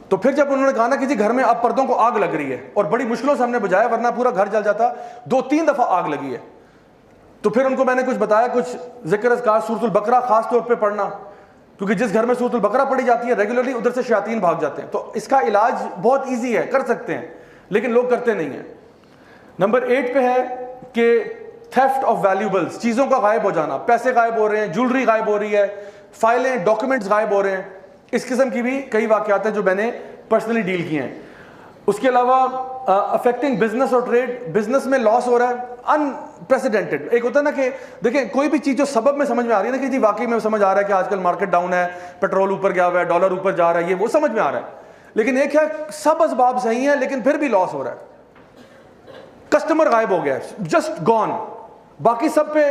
تو پھر جب انہوں نے کہا نا کہ جی گھر میں اب پردوں کو آگ لگ رہی ہے, اور بڑی مشکلوں سے ہم نے بجایا ورنہ پورا گھر جل جاتا, 2-3 دفعہ آگ لگی ہے. تو پھر ان کو میں نے کچھ بتایا, کچھ ذکر اذکار سورۃ البقرہ خاص طور پہ پڑھنا, کیونکہ جس گھر میں سورۃ البقرہ پڑھی جاتی ہے ریگولرلی ادھر سے شیاطین بھاگ جاتے ہیں. تو اس کا علاج بہت ایزی ہے, کر سکتے ہیں, لیکن لوگ کرتے نہیں ہیں. نمبر 8 پہ ہے کہ تھیفٹ آف ویلیوبلس, چیزوں کا غائب ہو جانا, پیسے غائب ہو رہے ہیں, جولری غائب ہو رہی ہے, فائلیں ڈاکومنٹس غائب ہو رہے ہیں. اس قسم کی بھی کئی واقعات ہیں جو میں نے پرسنلی ڈیل کیے ہیں. اس کے علاوہ افیکٹنگ بزنس اور ٹریڈ, بزنس میں لاس ہو رہا ہے انپریسیڈنٹڈ. ایک ہوتا ہے نا کہ دیکھیں کوئی بھی چیز جو سبب میں سمجھ میں آ رہی ہے نا کہ جی واقعی میں سمجھ آ رہا ہے کہ آج کل مارکیٹ ڈاؤن ہے, پیٹرول اوپر گیا ہوا ہے, ڈالر اوپر جا رہا ہے, یہ وہ سمجھ میں آ رہا ہے. لیکن ایک ہے سب اسباب صحیح ہیں لیکن پھر بھی لاس ہو رہا ہے, کسٹمر غائب ہو گیا ہے, جسٹ گون, باقی سب پہ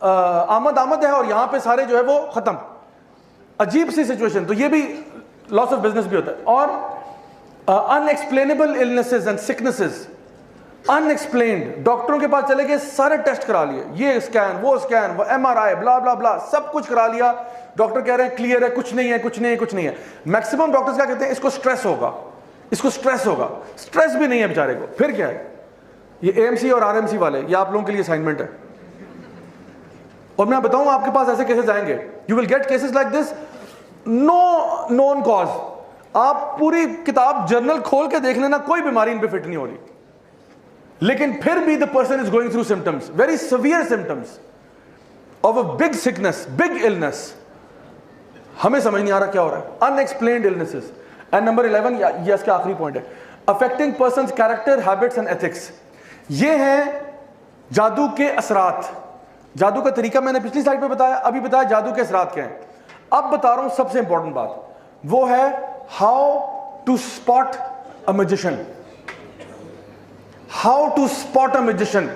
آمد ہے اور یہاں پہ سارے جو ہے وہ ختم. عجیب سی سچویشن. تو یہ بھی لاس آف بزنس بھی ہوتا ہے. اور unexplainable illnesses and sicknesses, unexplained, ڈاکٹروں کے پاس چلے گئے, سارے ٹیسٹ کرا لیے, یہ اسکین وہ اسکین وہ ایم آر آئی بلا بلا بلا, سب کچھ کرا لیا, ڈاکٹر کہہ رہے ہیں کلیئر ہے, کچھ نہیں ہے, کچھ نہیں ہے, کچھ نہیں ہے. میکسیمم ڈاکٹرز کیا کہتے ہیں, اس کو سٹریس ہوگا, اس کو سٹریس ہوگا. سٹریس بھی نہیں ہے بیچارے کو. پھر کیا ہے, یہ اے ایم سی اور آر ایم سی والے, یہ آپ لوگوں کے لیے اسائنمنٹ ہے. اور میں بتاؤں آپ کے پاس ایسے کیسز آئیں گے, you will get cases like this, no known cause. آپ پوری کتاب جرنل کھول کے دیکھ لینا, کوئی بیماری ان پہ فٹ نہیں ہو رہی, لیکن پھر بھی the person is going through symptoms, very severe symptoms of a big sickness, big illness. ہمیں سمجھ نہیں آ رہا کیا ہو رہا ہے. unexplained illnesses. And number 11, یہ اس کا آخری پوائنٹ ہے, affecting person's character, habits and ethics. یہ ہیں جادو کے اثرات. جادو کا طریقہ میں نے پچھلی سلائڈ پہ بتایا, ابھی بتایا جادو کے اثرات کیا ہیں. اب بتا رہا ہوں سب سے امپورٹنٹ بات, وہ ہے how to spot a magician. How to spot a magician.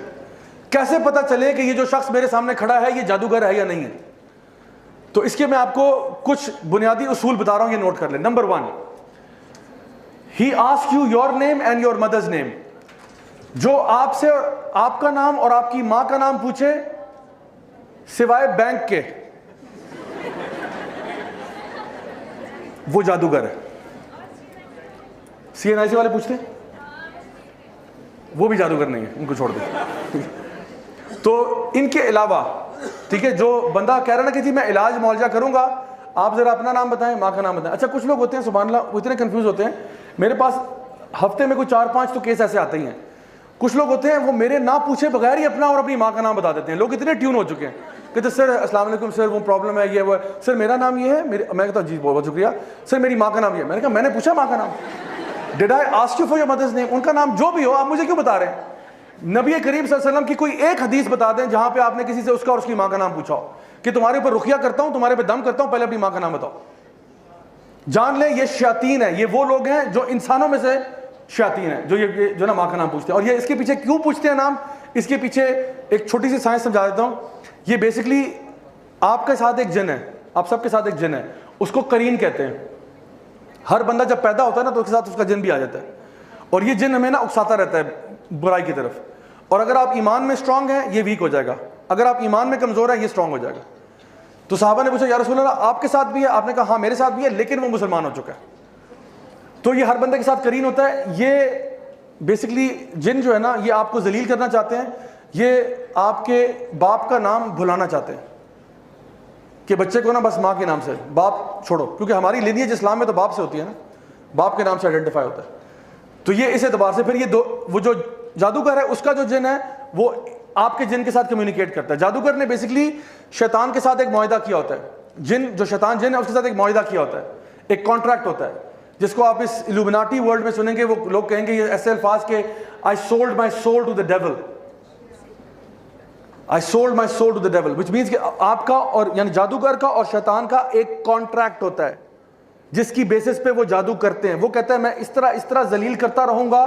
کیسے پتا چلے کہ یہ جو شخص میرے سامنے کھڑا ہے یہ جادوگر ہے یا نہیں ہے. تو اس کے میں آپ کو کچھ بنیادی اصول بتا رہا ہوں, یہ نوٹ کر لیں. Number 1, he asks you your name and your mother's name. جو آپ سے آپ کا نام اور آپ کی ماں کا نام پوچھے سوائے بینک کے, وہ جادوگر ہے. سی این آئی سی والے پوچھتے وہ بھی جادوگر نہیں ہے, ان کو چھوڑ دیں. تو ان کے علاوہ ٹھیک ہے, جو بندہ کہہ رہا نا کہ جی میں علاج معالجہ کروں گا, آپ ذرا اپنا نام بتائیں, ماں کا نام بتائیں. اچھا کچھ لوگ ہوتے ہیں سبحان اللہ وہ اتنے کنفیوز ہوتے ہیں, میرے پاس ہفتے میں کوئی 4-5 تو کیس ایسے آتے ہی ہیں. کچھ لوگ ہوتے ہیں وہ میرے نہ پوچھے بغیر ہی اپنا اور اپنی ماں کا نام بتا دیتے ہیں. لوگ اتنے ٹیون ہو چکے ہیں کہتے سر السلام علیکم سر وہ پرابلم ہے, یہ وہ سر میرا نام یہ ہے, میں کہتا ہوں جی بہت شکریہ سر میری ماں کا نام یہ ہے. میں نے کہا میں نے پوچھا ماں کا نام, did I ask you for your mother's name. ان کا نام جو بھی ہو آپ مجھے کیوں بتا رہے ہیں. نبی کریم صلی اللہ علیہ وسلم کی کوئی ایک حدیث بتا دیں جہاں پہ آپ نے کسی سے اس کا اور اس کی ماں کا نام پوچھا ہو کہ تمہارے اوپر رقیہ کرتا ہوں, تمہارے پہ دم کرتا ہوں, پہلے اپنی ماں کا نام بتاؤ. جان لیں یہ شیاطین ہیں, یہ وہ لوگ ہیں جو انسانوں میں سے شیاطین ہیں جو یہ جو نا ماں کا نام پوچھتے ہیں. اور یہ اس کے پیچھے کیوں پوچھتے ہیں نام, اس کے پیچھے ایک چھوٹی سی سائنس سمجھا دیتا ہوں. یہ بیسکلی آپ کے ساتھ ایک جن ہے, آپ سب کے ساتھ ایک جن ہے, اس کو قرین کہتے ہیں. ہر بندہ جب پیدا ہوتا ہے نا تو اس کے ساتھ اس کا جن بھی آ جاتا ہے, اور یہ جن ہمیں نا اکساتا رہتا ہے برائی کی طرف. اور اگر آپ ایمان میں اسٹرانگ ہیں یہ ویک ہو جائے گا, اگر آپ ایمان میں کمزور ہیں یہ اسٹرانگ ہو جائے گا. تو صحابہ نے پوچھا یا رسول اللہ آپ کے ساتھ بھی ہے؟ آپ نے کہا ہاں میرے ساتھ بھی ہے, لیکن وہ مسلمان ہو چکا ہے. تو یہ ہر بندے کے ساتھ قرین ہوتا ہے. یہ بیسکلی جن جو ہے نا یہ آپ کو ذلیل کرنا چاہتے ہیں, یہ آپ کے باپ کا نام بھلانا چاہتے ہیں کہ بچے کو نا بس ماں کے نام سے, باپ چھوڑو, کیونکہ ہماری لینیج اسلام میں تو باپ سے ہوتی ہے نا, باپ کے نام سے آئیڈینٹیفائی ہوتا ہے. تو یہ اس اعتبار سے پھر یہ وہ جو جادوگر ہے اس کا جو جن ہے وہ آپ کے جن کے ساتھ کمیونیکیٹ کرتا ہے. جادوگر نے بیسکلی شیطان کے ساتھ ایک معاہدہ کیا ہوتا ہے, جن جو شیطان جن ہے اس کے ساتھ ایک معاہدہ کیا ہوتا ہے, ایک کانٹریکٹ ہوتا ہے, جس کو آپ اس الومناٹی ورلڈ میں سنیں گے. وہ لوگ کہیں گے یہ ایسے الفاظ کہ I sold my soul to the devil, I sold my soul to the devil, which means کہ آپ کا اور یعنی جادوگر کا اور شیطان کا ایک کانٹریکٹ ہوتا ہے جس کی بیسس پہ وہ جادو کرتے ہیں. وہ کہتا ہے میں اس طرح ذلیل کرتا رہوں گا,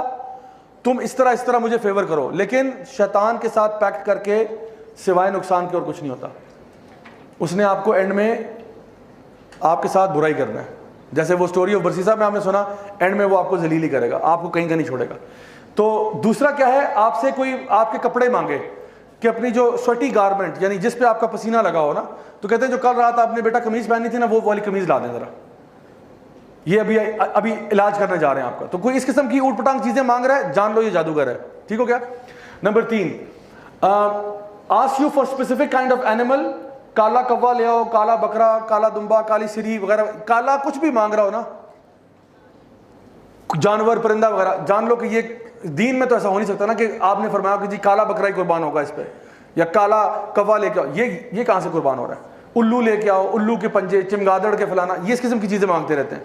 تم اس طرح مجھے فیور کرو, لیکن شیطان کے ساتھ پیکٹ کر کے سوائے نقصان کے اور کچھ نہیں ہوتا. اس نے آپ کو اینڈ میں آپ کے ساتھ برائی کرنا ہے. جیسے وہ سٹوری آف برسیسا میں آپ نے سنا, اینڈ میں وہ آپ کو ذلیل ہی کرے گا, آپ کو کہیں کا نہیں چھوڑے گا. تو دوسرا کیا ہے, آپ سے کوئی آپ کے کپڑے مانگے کہ اپنی جو سویٹی گارمنٹ یعنی جس پہ آپ کا پسینہ لگا ہو نا, تو کہتے ہیں جو کل رات آپ نے بیٹا قمیض پہنی تھی نا وہ والی قمیض لا دیں ذرا, یہ ابھی علاج کرنے جا رہے ہیں آپ کا. تو کوئی اس قسم کی اوٹ پٹانگ چیزیں مانگ رہا ہے, جان لو یہ جادوگر ہے. ٹھیک ہو گیا. Number 3, ask you for specific kind of animal, کالا کوا لے آؤ, کالا بکرا, کالا دمبا, کالی سری وغیرہ, کالا کچھ بھی مانگ رہا ہو نا, جانور پرندہ وغیرہ, جان لو کہ یہ دین میں تو ایسا ہو نہیں سکتا نا کہ آپ نے فرمایا کہ جی کالا بکرا ہی قربان ہوگا اس پہ, یا کالا کوا لے کے آؤ. یہ کہاں سے قربان ہو رہا ہے؟ الو لے کے آؤ, الو کے پنجے, چمگادڑ کے فلانا, یہ اس قسم کی چیزیں مانگتے رہتے ہیں.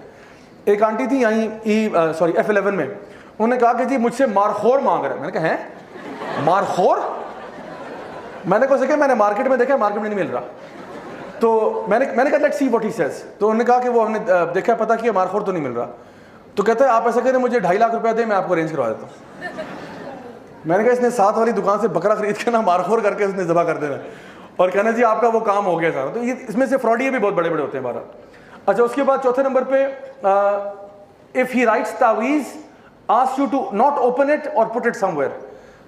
ایک آنٹی تھی یہیں F11 میں, انہوں نے کہا کہ جی مجھ سے مارخور مانگ رہے ہیں. میں نے کہا ہیں مارخور؟ میں نے کہا کہ میں نے مارکیٹ میں دیکھا, مارکیٹ میں نہیں مل رہا. تو میں نے کہا let's see what he says. تو انہوں نے کہا کہ وہ ہم نے دیکھا پتا کیا مارخور تو نہیں مل رہا. تو کہتا ہے آپ ایسا کریں مجھے 2.5 لاکھ روپیہ دیں, میں آپ کو ارینج کروا دیتا ہوں. میں نے کہا اس نے ساتھ والی دکان سے بکرا خرید کے نا مارخور کر کے اس نے ذبح کر دینا اور کہنا جی آپ کا وہ کام ہو گیا سارا. تو یہ اس میں سے فراڈی بھی بہت بڑے بڑے ہوتے ہیں ہمارا. اچھا اس کے بعد چوتھے نمبر پہ, if he writes تعویذ ask you to not open it or put it somewhere.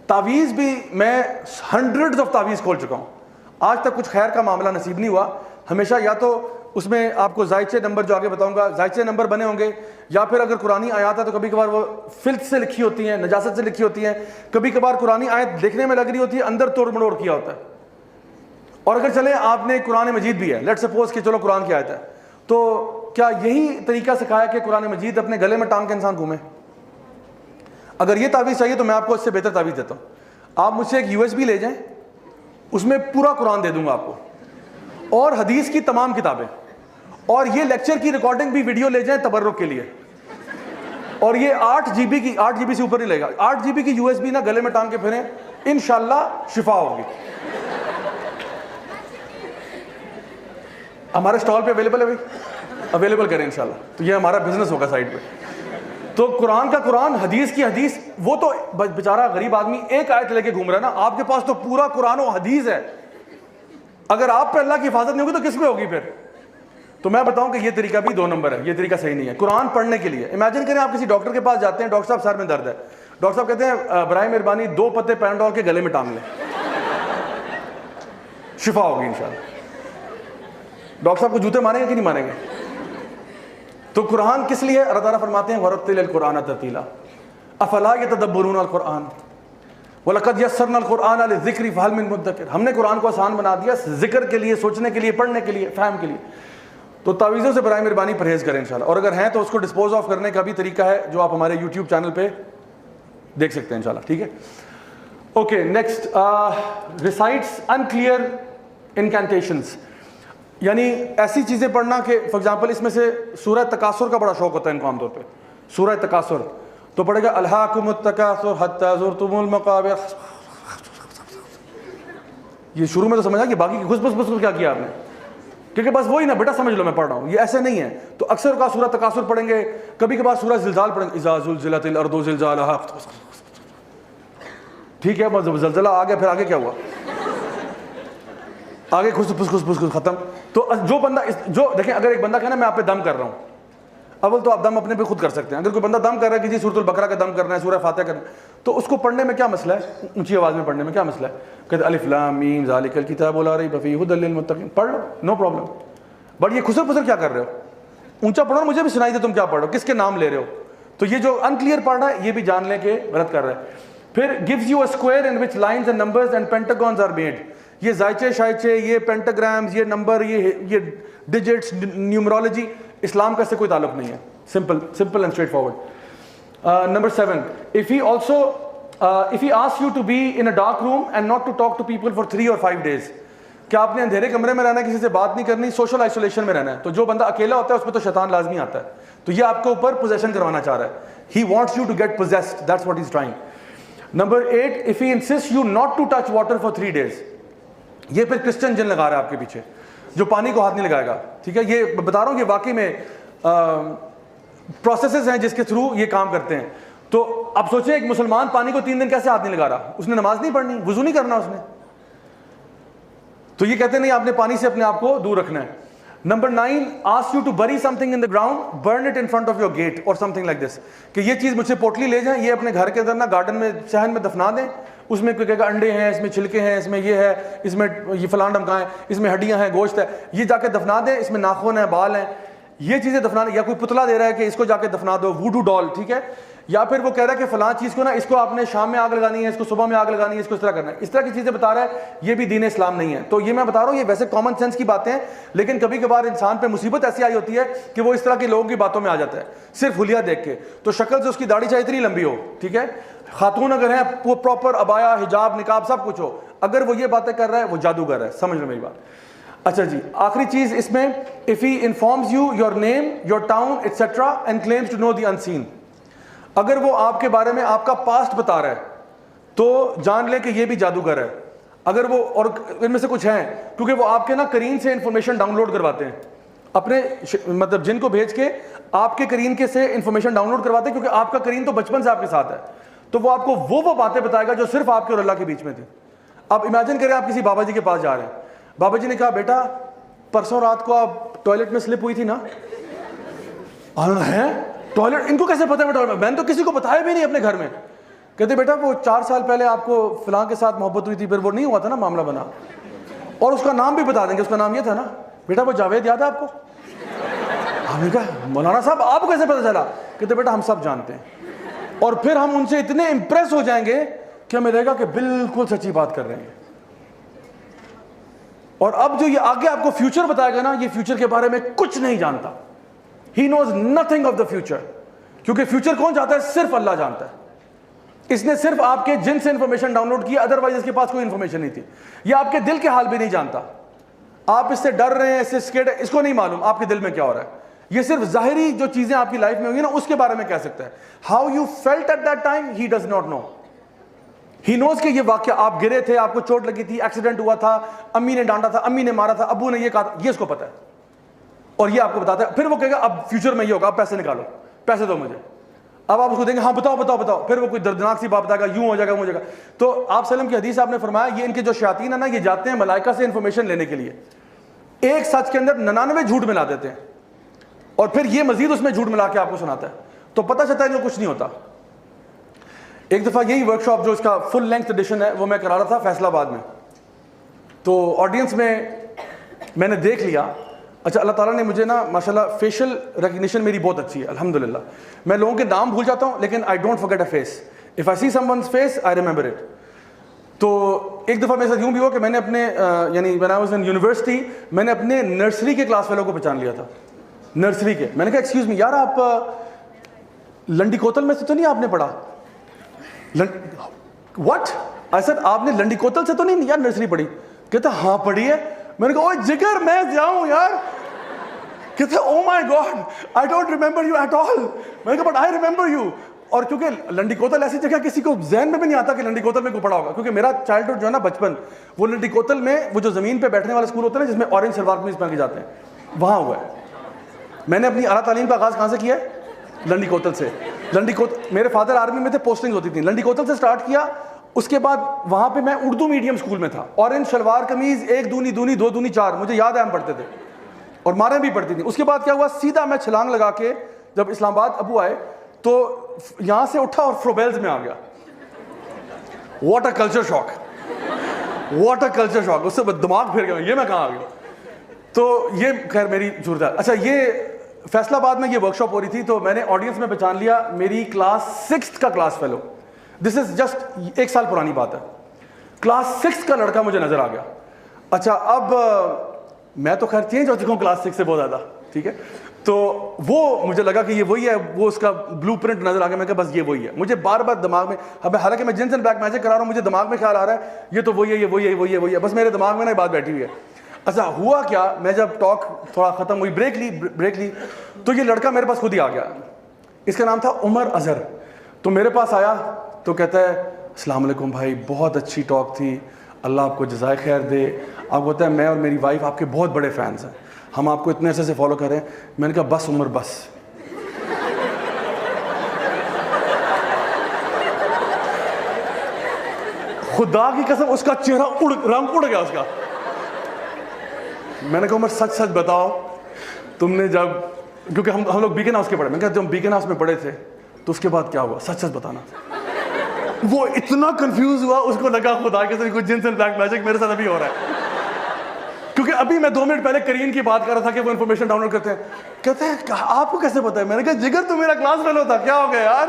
تعویذ بھی میں ہنڈریڈز آف تعویذ کھول چکا ہوں, آج تک کچھ خیر کا معاملہ نصیب نہیں ہوا. ہمیشہ یا تو اس میں آپ کو زائچے نمبر جو آگے بتاؤں گا زائچے نمبر بنے ہوں گے, یا پھر اگر قرآنی آیات ہے تو کبھی کبھار وہ فلت سے لکھی ہوتی ہیں, نجاست سے لکھی ہوتی ہیں, کبھی کبھار قرآنی آیت دیکھنے میں لگ رہی ہوتی ہے, اندر توڑ مڑوڑ کیا ہوتا ہے. اور اگر چلیں آپ نے قرآن مجید بھی ہے, لیٹ سپوز کہ چلو قرآن کی آیت ہے, تو کیا یہی طریقہ سکھایا کہ قرآن مجید اپنے گلے میں ٹانگ کے انسان گھومے؟ اگر یہ تعویذ چاہیے تو میں آپ کو اس سے بہتر تعویذ دیتا ہوں. آپ مجھ سے ایک USB لے جائیں, اس میں پورا قرآن دے دوں گا آپ کو, اور حدیث کی تمام کتابیں, اور یہ لیکچر کی ریکارڈنگ بھی ویڈیو لے جائیں تبرک کے لیے, اور یہ 8 GB سے اوپر نہیں لے گا. 8 GB کی USB نا گلے میں ٹانگ کے پھریں, انشاءاللہ شفا ہوگی. ہمارے اسٹال پہ اویلیبل ہے بھائی, اویلیبل کریں انشاءاللہ. تو یہ ہمارا بزنس ہوگا سائڈ پہ. تو قرآن کا قرآن, حدیث کی حدیث. وہ تو بیچارہ غریب آدمی ایک آیت لے کے گھوم رہا ہے نا, آپ کے پاس تو پورا قرآن و حدیث ہے. اگر آپ پہ اللہ کی حفاظت نہیں ہوگی تو کس پہ ہوگی پھر؟ تو میں بتاؤں کہ یہ طریقہ بھی 2 نمبر ہے, یہ طریقہ صحیح نہیں ہے. قرآن پڑھنے کے لیے امیجن کریں آپ کسی ڈاکٹر کے پاس جاتے ہیں, ڈاکٹر صاحب سر میں درد ہے, ڈاکٹر صاحب کہتے ہیں برائے مہربانی 2 پتے پیناڈول کے گلے میں ٹانگ لیں, شفا ہوگی انشاءاللہ. ڈاکٹر صاحب کو جوتے ماریں گے کہ نہیں ماریں گے؟ تو قرآن کس لیے؟ اللہ تعالیٰ فرماتے ہیں وَرَتِّلِ الْقُرْآنَ تَرْتِيلًا أَفَلَا يَتَدَبَّرُونَ الْقُرْآنَ وَلَقَدْ يَسَّرْنَا الْقُرْآنَ لِلذِّكْرِ فَهَلْ مِن مُدَّكِرٍ. ہم نے قرآن کو آسان بنا دیا ذکر کے لیے, سوچنے کے لیے, پڑھنے کے لیے, فہم کے لیے. تو تعویذوں سے برائے مہربانی پرہیز کریں انشاءاللہ, اور اگر ہیں تو اس کو ڈسپوز آف کرنے کا بھی طریقہ ہے جو آپ ہمارے YouTube چینل پہ دیکھ سکتے ہیں انشاءاللہ. ٹھیک ہے. اوکے نیکسٹ, ریسائٹس انکلیئر انکینٹیشنس, یعنی ایسی چیزیں پڑھنا کہ فار ایگزامپل اس میں سے سورہ تکاثر کا بڑا شوق ہوتا ہے ان کو عام طور پہ. سورہ تکاثر تو پڑھے گا الہاکم التکاثر حتی زرتم المقابر. یہ شروع میں تو سمجھا کہ باقی کی گھس بس کیا کیا آپ نے, کیونکہ بس وہی نا بیٹا سمجھ لو میں پڑھ رہا ہوں, یہ ایسے نہیں ہے. تو اکثر کا سورہ تکاثر پڑھیں گے, کبھی کبھار سورہ زلزال پڑھیں گے, اذا زلزلت الارض زلزالہا. ٹھیک ہے, بس زلزلہ آ گیا, پھر آگے کیا ہوا؟ آگے خس ختم. تو جو بندہ جو دیکھیں, اگر ایک بندہ کہنا میں آپ پہ دم کر رہا ہوں, اول تو آپ دم اپنے پہ خود کر سکتے ہیں. اگر کوئی بندہ دم کر رہا ہے کہ جی سورۃ البقرہ کا دم کرنا ہے, سورہ فاتحہ کرنا ہے, تو اس کو پڑھنے میں کیا مسئلہ ہے, اونچی آواز میں پڑھنے میں کیا مسئلہ ہے؟ کہ الف لام میم ذالک الکتاب لا ریب فیہ ھدی للمتقین, پڑھ لو, نو پرابلم. بٹ یہ خسر پسر کیا کر رہے ہو, اونچا پڑھو, مجھے بھی سنائی دے تم کیا پڑھ رہے ہو, کس کے نام لے رہے ہو. تو یہ جو انکلیئر پڑھ رہا ہے یہ بھی جان لیں کہ غلط کر رہا ہے. پھر gives you a square in which lines and numbers and pentagons are made. یہ زائچے شائچے, یہ پینٹاگرامز, یہ نمبر, یہ ڈیجٹس, نیومرولوجی, اسلام کا اس سے کوئی تعلق نہیں ہے. simple and straightforward. Number 7, if he asks you to be in a dark room and not to talk to people for 3 or 5 days, کہ آپ نے اندھیرے کمرے میں رہنا ہے, کسی سے بات نہیں کرنی, سوشل آئسولیشن میں رہنا ہے, تو جو بندہ اکیلا ہوتا ہے اس پہ تو شیطان لازمی آتا ہے. تو یہ آپ کے اوپر پوزیشن کروانا چاہ رہا ہے. He wants you to get possessed, that's what he's trying. Number 8, if he insists you not to touch water for 3 days, یہ پھر کرسچن جن لگا رہا ہے آپ کے پیچھے, جو پانی کو ہاتھ نہیں لگائے گا. ٹھیک ہے, یہ بتا رہا ہوں کہ واقعی میں پروسیسز ہیں جس کے تھرو یہ کام کرتے ہیں. تو اب سوچیں ایک مسلمان پانی کو 3 دن کیسے ہاتھ نہیں لگا رہا, اس نے نماز نہیں پڑھنی, وضو نہیں کرنا اس نے. تو یہ کہتے نہیں, آپ نے پانی سے اپنے آپ کو دور رکھنا ہے. Number 9, asks you to bury something in the ground, burn it in front of your gate or something like this. کہ یہ چیز مجھ سے پوٹلی لے جائیں, یہ اپنے گھر کے اندر نا گارڈن میں صحن میں دفنا دیں. اس میں کوئی کہے گا انڈے ہیں, اس میں چھلکے ہیں, اس میں یہ ہے, اس میں یہ فلاں ڈمکا ہے, اس میں ہڈیاں ہیں, گوشت ہے, یہ جا کے دفنا دیں. اس میں ناخن ہیں, بال ہیں, یہ چیزیں دفنا دیں. یا کوئی پتلا دے رہا ہے کہ اس کو جا کے دفنا دو, ووڈو ڈال, ٹھیک ہے. یا پھر وہ کہہ رہا ہے کہ فلاں چیز کو نا, اس کو آپ نے شام میں آگ لگانی ہے, اس کو صبح میں آگ لگانی ہے, اس کو اس طرح کرنا ہے. اس طرح کی چیزیں بتا رہا ہے, یہ بھی دین اسلام نہیں ہے. تو یہ میں بتا رہا ہوں, یہ ویسے کامن سینس کی باتیں ہیں, لیکن کبھی کبھار انسان پہ مصیبت ایسی آئی ہوتی ہے کہ وہ اس طرح کے لوگوں کی باتوں میں آ جاتا ہے, صرف حلیہ دیکھ کے. تو شکل سے اس کی داڑھی چاہے اتنی لمبی ہو, ٹھیک ہے, خاتون اگر ہیں وہ پراپر ابایا, حجاب, نقاب سب کچھ ہو, اگر وہ یہ باتیں کر رہا ہے وہ جادوگر ہے. سمجھ لو میری بات. اچھا جی, آخری چیز اس میں, if he informs you your name, your town, etc. and claims to know the unseen. اگر وہ آپ کے بارے میں آپ کا پاسٹ بتا رہا ہے تو جان لیں کہ یہ بھی جادوگر ہے. اگر وہ, اور ان میں سے کچھ ہیں, کیونکہ وہ آپ کے نا قرین سے انفارمیشن ڈاؤن لوڈ کرواتے ہیں, اپنے مطلب جن کو بھیج کے آپ کے قرین کے سے انفارمیشن ڈاؤن لوڈ کرواتے ہیں, کیونکہ آپ کا قرین تو بچپن سے آپ کے ساتھ ہے. تو وہ آپ کو وہ باتیں بتائے گا جو صرف آپ کے اور اللہ کے بیچ میں تھی. اب امیجن کریں آپ کسی بابا جی کے پاس جا رہے ہیں, بابا جی نے کہا بیٹا پرسوں رات کو آپ ٹوائلٹ میں سلپ ہوئی تھی نا. ہے ٹوائلٹ, ان کو کیسے پتا ہے, میں نے تو کسی کو بتایا بھی نہیں اپنے گھر میں. کہتے بیٹا وہ 4 سال پہلے آپ کو فلاں کے ساتھ محبت ہوئی تھی, پھر وہ نہیں ہوا تھا نا, معاملہ بنا, اور اس کا نام بھی بتا دیں گے, اس کا نام یہ تھا نا, بیٹا وہ جاوید یاد ہے آپ کو. ہم نے کہا مولانا صاحب آپ کو کیسے پتا چلا؟ کہتے بیٹا ہم سب جانتے ہیں. اور پھر ہم ان سے اتنے امپریس ہو جائیں گے کہ ہمیں لگے گا کہ بالکل سچی بات کر رہے ہیں. اور اب جو یہ آگے آپ کو فیوچر بتائے گا نا, یہ فیوچر کے بارے میں کچھ نہیں جانتا. He knows nothing of the future. کیونکہ فیوچر کون جانتا ہے؟ صرف اللہ جانتا ہے. اس نے صرف آپ کے جن سے انفارمیشن ڈاؤن لوڈ کی, ادروائز اس کے پاس کوئی انفارمیشن نہیں تھی. یہ آپ کے دل کے حال بھی نہیں جانتا. آپ اس سے ڈر رہے ہیں, اس سے اسکیئرڈ ہے, اس کو نہیں معلوم آپ کے دل میں کیا ہو رہا ہے. یہ صرف ظاہری جو چیزیں آپ کی لائف میں ہوئی نا اس کے بارے میں کہہ سکتا ہے. How you felt at that time, he does not know. He knows کہ یہ واقعہ آپ گرے تھے, آپ کو چوٹ لگی تھی, ایکسیڈنٹ ہوا تھا, امی نے ڈانٹا تھا, امی نے مارا تھا, ابو نے یہ کہا تھا, یہ اس کو پتا ہے. اور یہ آپ کو بتاتا ہے. پھر وہ کہے گا اب فیوچر میں یہ ہوگا, آپ پیسے نکالو, پیسے دو مجھے. اب آپ اس کو دیں گے, ہاں بتاؤ بتاؤ بتاؤ. پھر وہ کوئی دردناک سی بات بتائے گا, یوں ہو جائے گا, ہو جائے گا. تو آپ سلم کی حدیث آپ نے فرمایا, یہ ان کے جو شیاطین ہیں نا, یہ جاتے ہیں ملائکہ سے انفارمیشن لینے کے لیے. ایک سچ کے اندر 99 جھوٹ ملا دیتے ہیں, اور پھر یہ مزید اس میں جھوٹ ملا کے آپ کو سناتا ہے. تو پتہ چلتا ہے جو کچھ نہیں ہوتا. ایک دفعہ یہی ورک شاپ جو اس کا فل لینتھ ایڈیشن ہے وہ میں کرا رہا تھا فیصل آباد میں. تو آڈینس میں نے دیکھ لیا, اچھا اللہ تعالیٰ نے مجھے نا ماشاءاللہ فیشل ریکگنیشن میری بہت اچھی ہے الحمدللہ. میں لوگوں کے نام بھول جاتا ہوں لیکن I don't forget a face. If I see someone's face I remember it. تو ایک دفعہ میرے ساتھ یوں بھی ہوا کہ میں نے اپنے یعنی when I was in university میں نے اپنے نرسری کے کلاس فیلو کو پہچان لیا تھا. نرسری کے, میں نے کہا ایکسکیوز می یار آپ لنڈی کوتل میں سے تو نہیں آپ نے پڑھا؟ واٹ آئی سیڈ آپ نے لنڈی کوتل سے تو نہیں یار نرسری پڑھی؟ کہتا ہاں پڑھی ہے. میں نے کہا اوہ جگر میں جاؤں یار. کہتے oh my God I don't remember you at all. میں نے کہا بٹ آئی ریمبر یو. اور کیونکہ لنڈی کوتل ایسی جگہ کسی کو ذہن میں بھی نہیں آتا کہ لنڈی کوتل میں کو پڑھا ہوگا, کیونکہ میرا چائلڈہڈ جو ہے نا بچپن وہ لنڈی کوتل میں وہ جو زمین پہ بیٹھنے والا اسکول ہوتا ہے جس میں اورنج شلوار قمیض پہن کے جاتے ہیں وہاں ہوا ہے. میں نے اپنی اعلیٰ تعلیم کا آغاز کہاں سے کیا ہے؟ لنڈی کوتل سے. لنڈی کوتل میرے فادر آرمی میں تھے, پوسٹنگ ہوتی تھی, لنڈی کوتل سے سٹارٹ کیا. اس کے بعد وہاں پہ میں اردو میڈیم اسکول میں تھا, اورنج شلوار قمیض 1 دونی 2 دونی 4 مجھے یاد ہے ہم پڑھتے تھے اور ماریں بھی پڑتی تھیں. اس کے بعد کیا ہوا, سیدھا میں چھلانگ لگا کے جب اسلام آباد ابو آئے تو یہاں سے اٹھا اور فروبیلز میں آ گیا. What a culture shock, what a culture shock. اس سے دماغ پھر گیا, یہ میں کہاں آ گیا. تو یہ خیر میری ضرورت ہے. اچھا, یہ فیصل آباد میں یہ ورک شاپ ہو رہی تھی, تو میں نے آڈینس میں پہچان لیا میری کلاس 6 کا class fellow. This is just 1 سال پرانی بات ہے. کلاس 6 کا لڑکا مجھے نظر آ گیا. اچھا, اب میں تو خیر چینج ہو چکا ہوں کلاس 6 سے بہت زیادہ, ٹھیک ہے. تو وہ مجھے لگا کہ یہ وہی ہے, وہ اس کا بلو پرنٹ نظر آ گیا. میں کہا بس یہ وہی ہے. مجھے بار بار دماغ میں, اب حالانکہ میں جنس اینڈ بلیک میجک کرا رہا ہوں, مجھے دماغ میں خیال آ رہا ہے یہ تو وہی ہے, یہ وہی ہے, وہی ہے, وہی ہے. بس میرے دماغ میں نا بات بیٹھی ہوئی ہے. اچھا, ہوا کیا, میں جب ٹاک تھوڑا ختم ہوئی, بریک لی تو یہ لڑکا میرے پاس خود ہی آ گیا. اس کا نام تھا عمر اظہر. تو میرے پاس آیا تو کہتا ہے السلام علیکم بھائی, بہت اچھی ٹاک تھی, اللہ آپ کو جزائے خیر دے. آپ کو پتہ ہے میں اور میری وائف آپ کے بہت بڑے فینس ہیں, ہم آپ کو اتنے عرصے سے فالو کر رہے ہیں. میں نے کہا بس عمر بس. خدا کی قسم اس کا چہرہ رنگ اڑ گیا اس کا. میں نے کہا عمر سچ سچ بتاؤ, تم نے جب, کیونکہ ہم لوگ بیکن ہاؤس کے پڑھے, میں نے کہا جب بیکن ہاؤس میں پڑھے تھے تو اس کے بعد کیا ہوا, سچ سچ بتانا. وہ اتنا کنفیوز ہوا, اس کو لگا خدا کے ساتھ کچھ جنس اینڈ بلیک میجک میرے ساتھ ابھی ہو رہا ہے. کیونکہ ابھی میں 2 منٹ پہلے کریم کی بات کر رہا تھا کہ وہ انفارمیشن ڈاؤن لوڈ کرتے ہیں. کہتے ہیں آپ کو کیسے پتا ہے؟ میں نے کہا جگر تو میرا کلاس فیلو تھا, کیا ہو گیا یار.